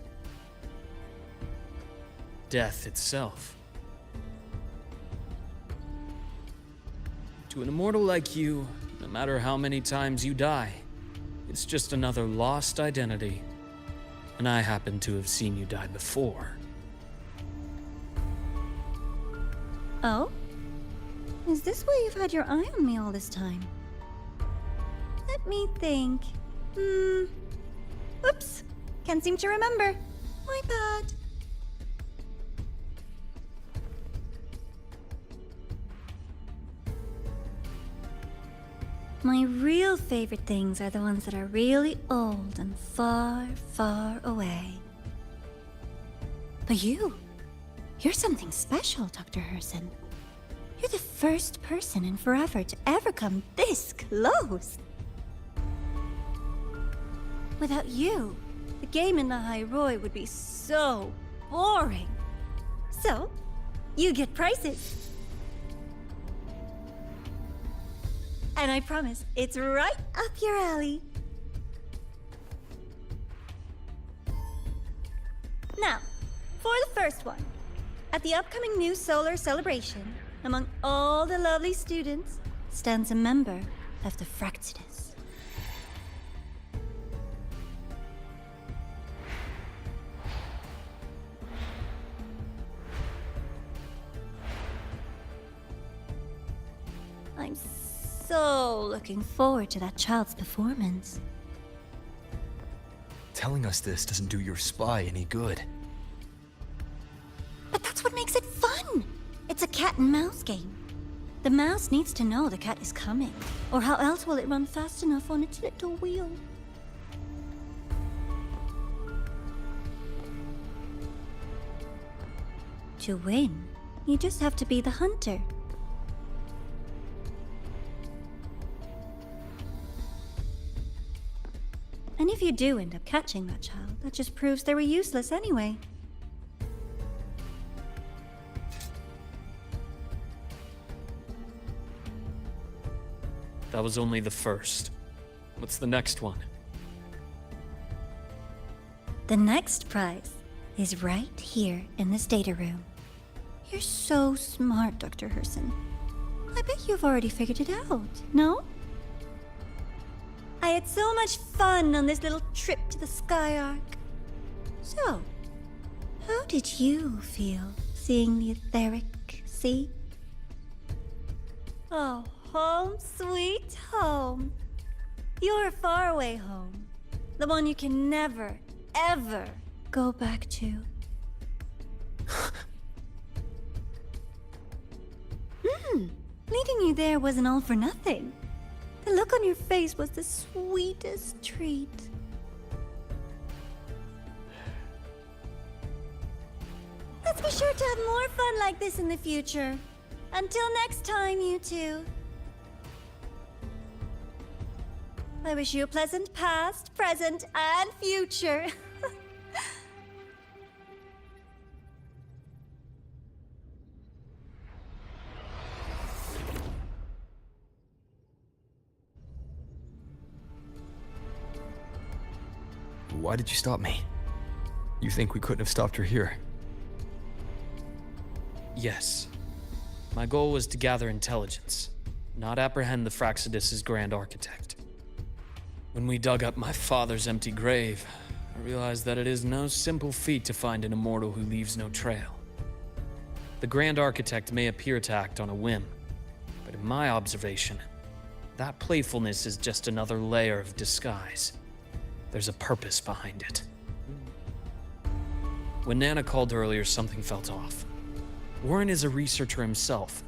Death itself. To an immortal like you, no matter how many times you die, it's just another lost identity. And I happen to have seen you die before. Oh? Is this why you've had your eye on me all this time? Let me think. Oops. Can't seem to remember. My bad. My real favorite things are the ones that are really old and far, far away. But you're something special, Dr. Herson. You're the first person in forever to ever come this close. Without you, the game in the High Roy would be so boring. So, you get prizes. And I promise, it's right up your alley. Now, for the first one. At the upcoming new solar celebration, among all the lovely students, stands a member of the Fractidus. I'm so looking forward to that child's performance. Telling us this doesn't do your spy any good. But that's what makes it fun! It's a cat and mouse game. The mouse needs to know the cat is coming, or how else will it run fast enough on its little wheel? To win, you just have to be the hunter. And if you do end up catching that child, that just proves they were useless anyway. That was only the first. What's the next one? The next prize is right here in this data room. You're so smart, Dr. Herson. I bet you've already figured it out, no? I had so much fun on this little trip to the Sky Arc. So, how did you feel seeing the etheric sea? Oh, home sweet home. Your faraway home. The one you can never, ever go back to. Leading you there wasn't all for nothing. The look on your face was the sweetest treat. Let's be sure to have more fun like this in the future. Until next time, you two. I wish you a pleasant past, present, and future. Why did you stop me? You think we couldn't have stopped her here? Yes. My goal was to gather intelligence, not apprehend the Fractidus' grand architect. When we dug up my father's empty grave, I realized that it is no simple feat to find an immortal who leaves no trail. The grand architect may appear to act on a whim, but in my observation, that playfulness is just another layer of disguise. There's a purpose behind it. When Nana called earlier, something felt off. Warren is a researcher himself.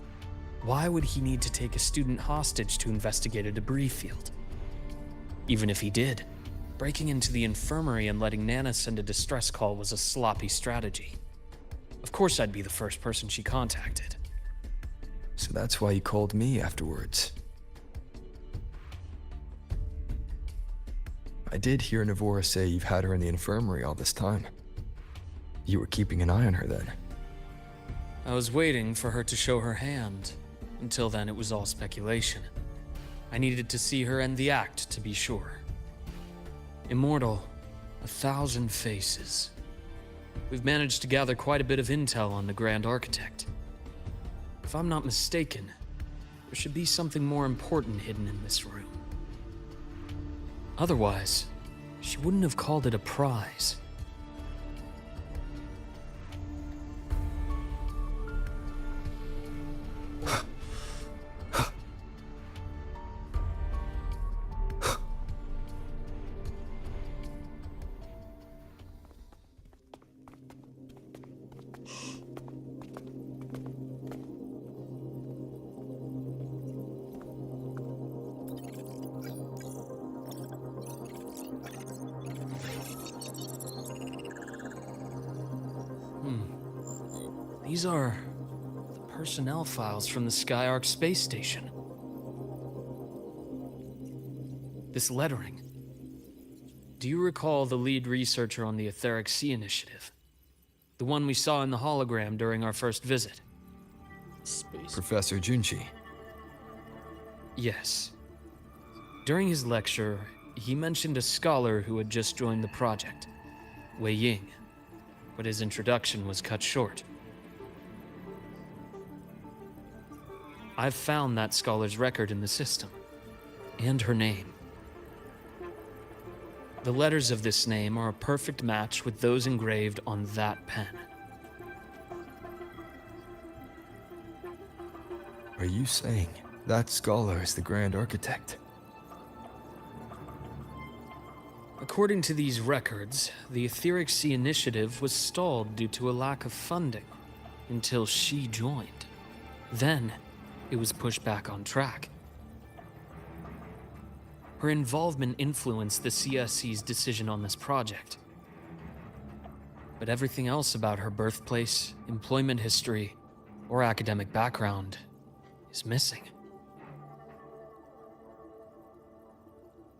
Why would he need to take a student hostage to investigate a debris field? Even if he did, breaking into the infirmary and letting Nana send a distress call was a sloppy strategy. Of course I'd be the first person she contacted. So that's why you called me afterwards. I did hear Navora say you've had her in the infirmary all this time. You were keeping an eye on her then. I was waiting for her to show her hand. Until then, it was all speculation. I needed to see her end the act to be sure. Immortal, 1,000 faces. We've managed to gather quite a bit of intel on the Grand Architect. If I'm not mistaken, There should be something more important hidden in this room. Otherwise, she wouldn't have called it a prize. These are the personnel files from the Skyark space station. This lettering. Do you recall the lead researcher on the Etheric Sea Initiative? The one we saw in the hologram during our first visit? Space. Professor Junchi. Yes. During his lecture, he mentioned a scholar who had just joined the project, Wei Ying, but his introduction was cut short. I've found that scholar's record in the system, and her name. The letters of this name are a perfect match with those engraved on that pen. Are you saying that scholar is the Grand Architect? According to these records, the Etheric Sea Initiative was stalled due to a lack of funding until she joined. Then, it was pushed back on track. Her involvement influenced the CSC's decision on this project. But everything else about her birthplace, employment history, or academic background is missing.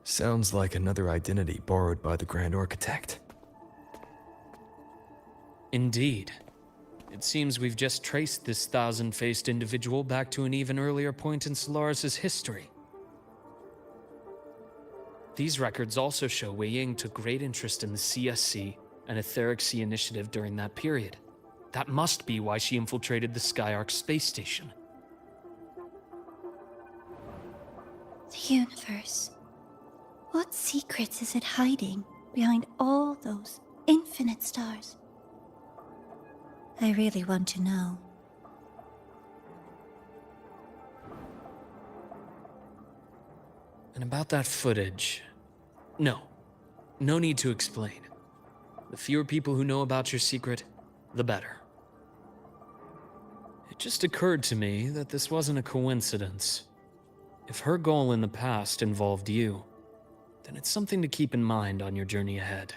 Sounds like another identity borrowed by the Grand Architect. Indeed. It seems we've just traced this thousand-faced individual back to an even earlier point in Solaris' history. These records also show Wei Ying took great interest in the CSC and Etheric Sea Initiative during that period. That must be why she infiltrated the Skyark space station. The universe. What secrets is it hiding behind all those infinite stars? I really want to know. And about that footage... No need to explain. The fewer people who know about your secret, the better. It just occurred to me that this wasn't a coincidence. If her goal in the past involved you, then it's something to keep in mind on your journey ahead.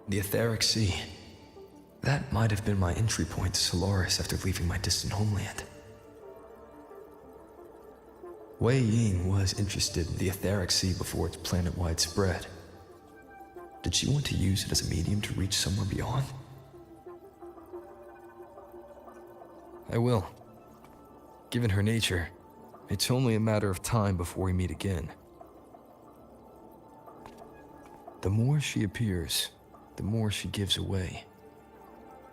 The Etheric Sea. That might have been my entry point to Solaris after leaving my distant homeland. Wei Ying was interested in the Etheric Sea before its planet-wide spread. Did she want to use it as a medium to reach somewhere beyond? I will. Given her nature, it's only a matter of time before we meet again. The more she appears, the more she gives away.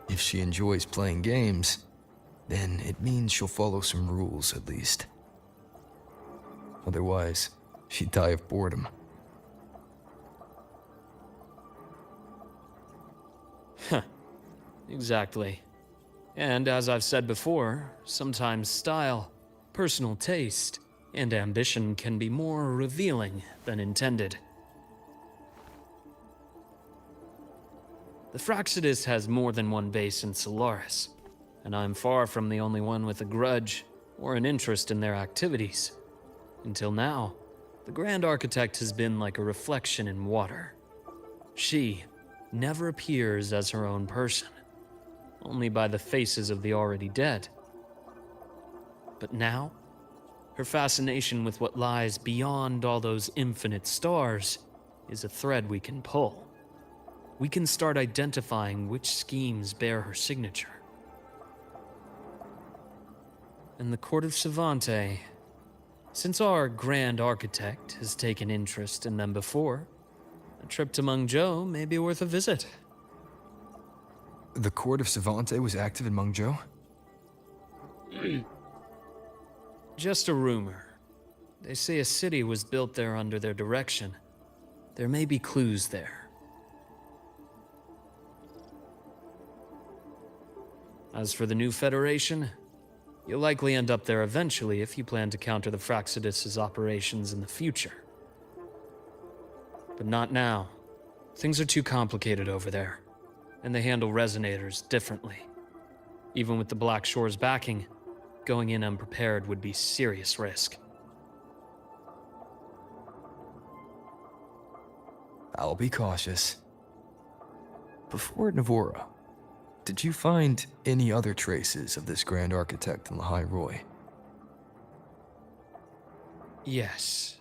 If she enjoys playing games, then it means she'll follow some rules at least. Otherwise, she'd die of boredom. Huh. Exactly. And as I've said before, sometimes style, personal taste, and ambition can be more revealing than intended. The Fraxidus has more than one base in Solaris, and I'm far from the only one with a grudge or an interest in their activities. Until now, the Grand Architect has been like a reflection in water. She never appears as her own person, only by the faces of the already dead. But now, her fascination with what lies beyond all those infinite stars is a thread we can pull. We can start identifying which schemes bear her signature. And the Court of Savante, since our Grand Architect has taken interest in them before, a trip to Mengzhou may be worth a visit. The court of Savante was active in Mengzhou? Just a rumor. They say a city was built there under their direction. There may be clues there. As for the new Federation, you'll likely end up there eventually if you plan to counter the Fraxidus' operations in the future. But not now. Things are too complicated over there, and they handle resonators differently. Even with the Black Shore's backing, going in unprepared would be serious risk. I'll be cautious. Before Navora, did you find any other traces of this Grand Architect in Lahai Roy? Yes.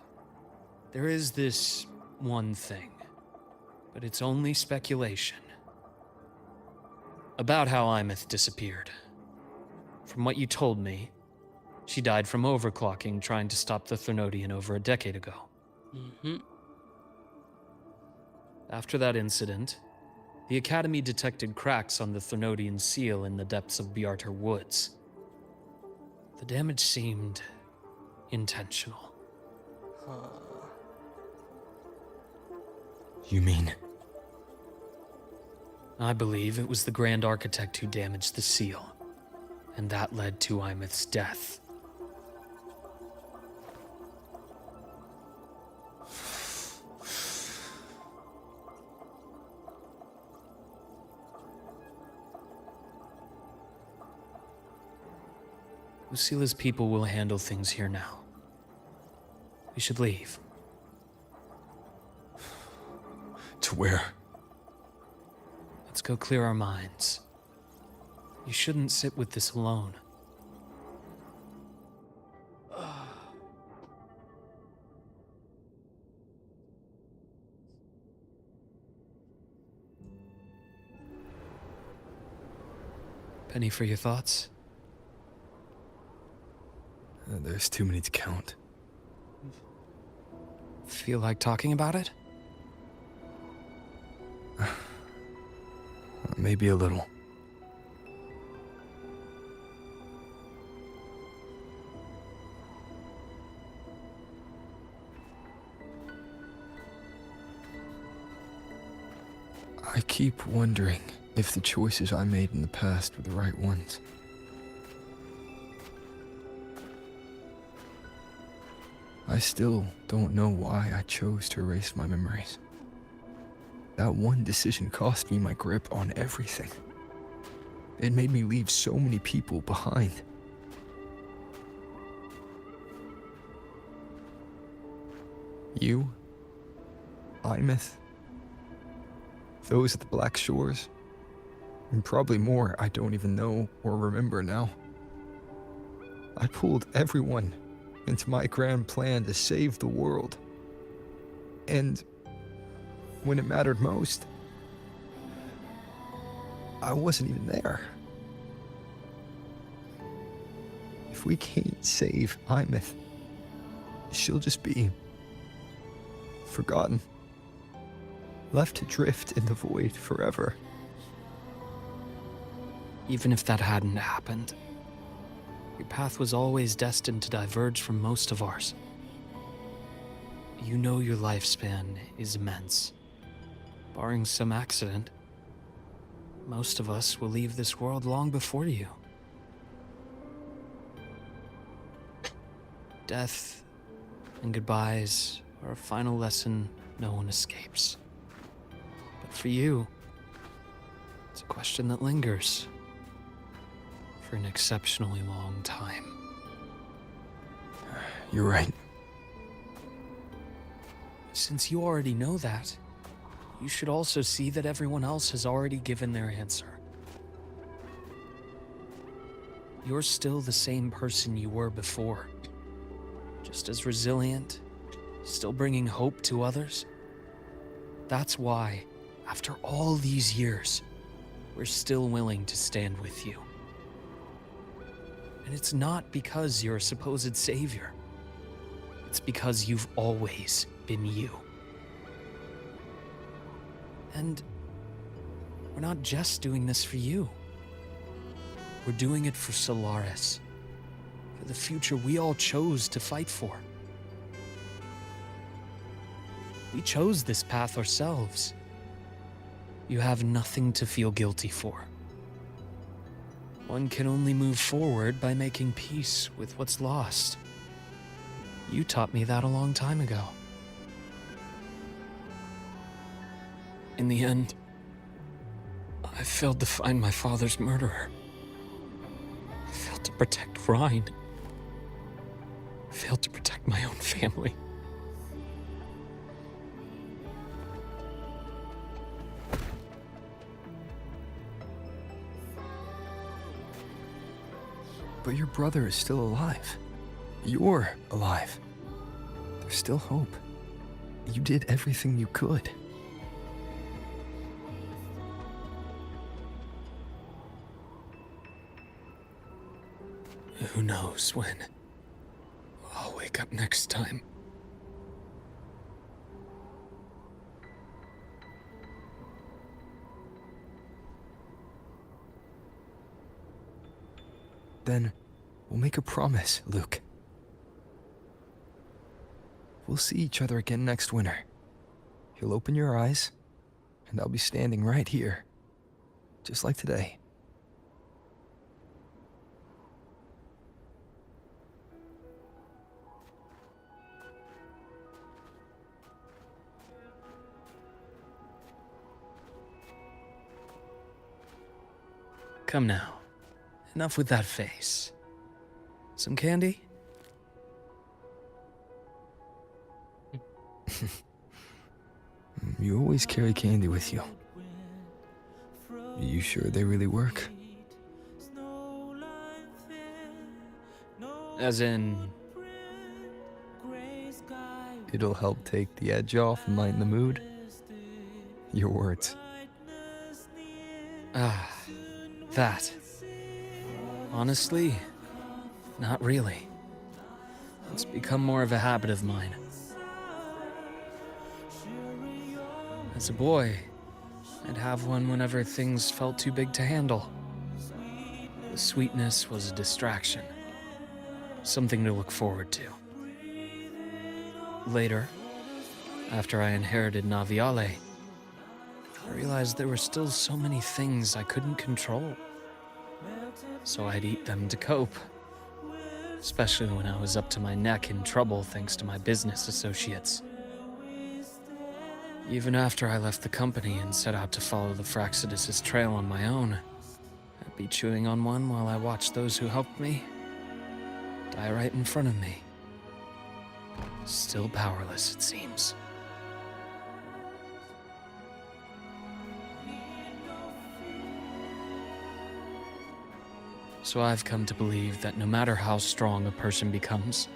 There is this one thing, but it's only speculation. About how Imeth disappeared. From what you told me, she died from overclocking trying to stop the Thernodian over a decade ago. After that incident, the Academy detected cracks on the Thernodian seal in the depths of Biarter Woods. The damage seemed intentional. You mean? I believe it was the Grand Architect who damaged the seal, and that led to Imeth's death. Lucila's people will handle things here now. We should leave. To where? Let's go clear our minds. You shouldn't sit with this alone. Penny for your thoughts? There's too many to count. Feel like talking about it? Maybe a little. I keep wondering if the choices I made in the past were the right ones. I still don't know why I chose to erase my memories. That one decision cost me my grip on everything. It made me leave so many people behind. You, Imeth, those at the Black Shores, and probably more I don't even know or remember now. I pulled everyone into my grand plan to save the world. And when it mattered most, I wasn't even there. If we can't save Imeth, she'll just be forgotten, left to drift in the void forever. Even if that hadn't happened, your path was always destined to diverge from most of ours. You know your lifespan is immense. Barring some accident, most of us will leave this world long before you. Death and goodbyes are a final lesson no one escapes. But for you, it's a question that lingers for an exceptionally long time. You're right. Since you already know that, you should also see that everyone else has already given their answer. You're still the same person you were before. Just as resilient, still bringing hope to others. That's why, after all these years, we're still willing to stand with you. And it's not because you're a supposed savior. It's because you've always been you. And we're not just doing this for you. We're doing it for Solaris, for the future we all chose to fight for. We chose this path ourselves. You have nothing to feel guilty for. One can only move forward by making peace with what's lost. You taught me that a long time ago. In the end, I failed to find my father's murderer. I failed to protect Rhine. I failed to protect my own family. But your brother is still alive. You're alive. There's still hope. You did everything you could. Who knows when I'll wake up next time. Then we'll make a promise, Luke. We'll see each other again next winter. You'll open your eyes, and I'll be standing right here, just like today. Come now. Enough with that face. Some candy? You always carry candy with you. You sure they really work? As in... It'll help take the edge off and lighten the mood? Your words. Ah, that. Honestly, not really. It's become more of a habit of mine. As a boy, I'd have one whenever things felt too big to handle. The sweetness was a distraction, something to look forward to. Later, after I inherited Naviale, I realized there were still so many things I couldn't control. So I'd eat them to cope, especially when I was up to my neck in trouble thanks to my business associates. Even after I left the company and set out to follow the Fraxidus' trail on my own, I'd be chewing on one while I watched those who helped me die right in front of me. Still powerless, it seems. So I've come to believe that no matter how strong a person becomes,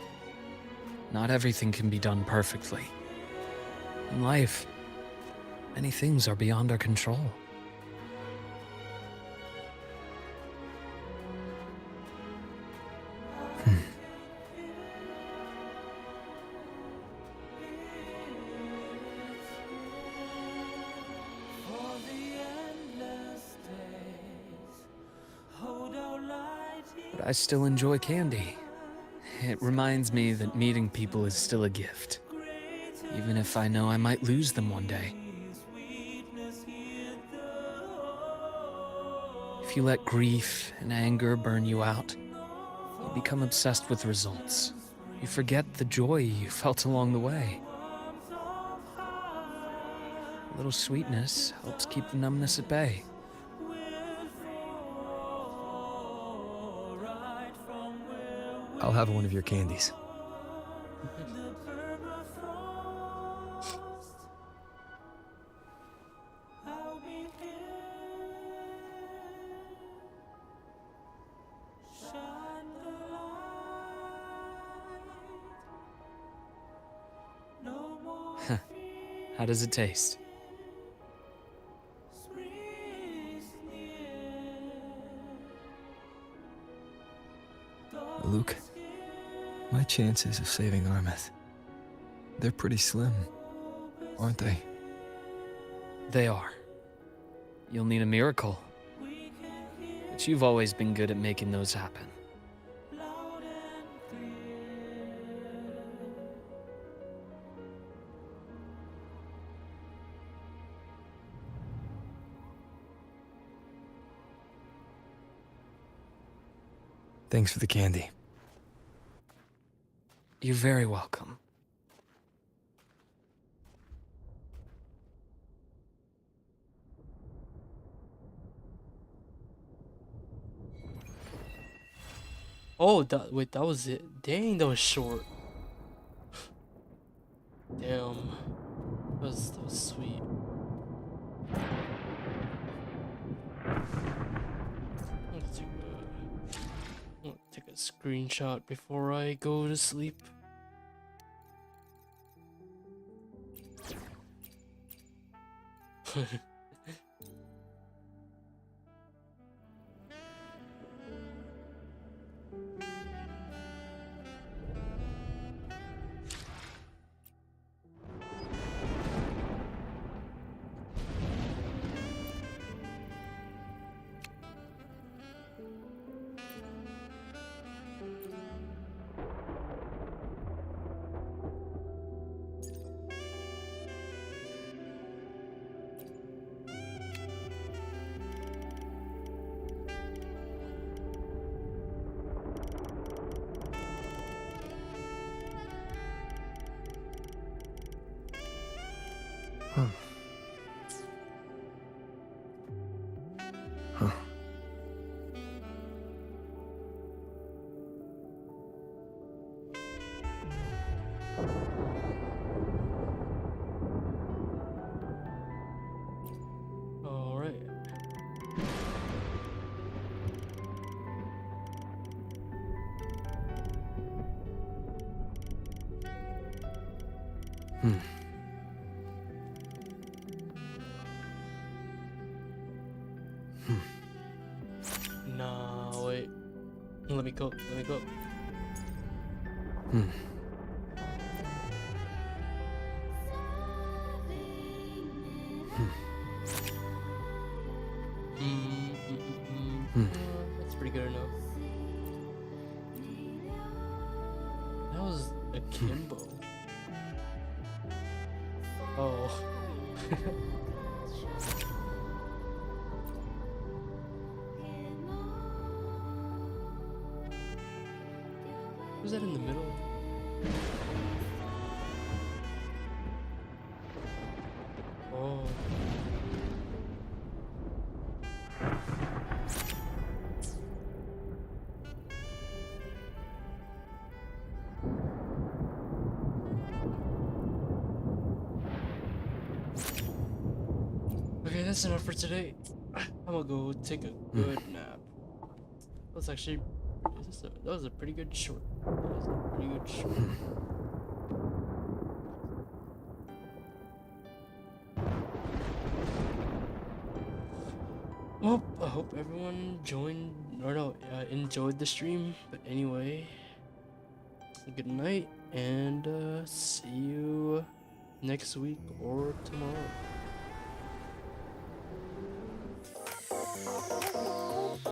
not everything can be done perfectly. In life, many things are beyond our control. But I still enjoy candy. It reminds me that meeting people is still a gift, even if I know I might lose them one day. If you let grief and anger burn you out, you become obsessed with results. You forget the joy you felt along the way. A little sweetness helps keep the numbness at bay. I'll have one of your candies. How does it taste? Luke, my chances of saving Armeth, they're pretty slim, aren't they? They are. you'll need a miracle. But you've always been good at making those happen. Thanks for the candy. You're very welcome. Oh, wait, that was it. Dang, that was short. Damn. That was sweet. I'm gonna take a screenshot before I go to sleep. Alright. Nah, wait. Let me go. Let me go. That's pretty good enough. That was a Kimbo. Oh. Was that in the middle? Oh. Okay, that's enough for today. I'm gonna go take a good nap. That's actually that was a pretty good short. That was a pretty good short. Well, I hope everyone enjoyed the stream. But anyway, good night, and see you next week or tomorrow.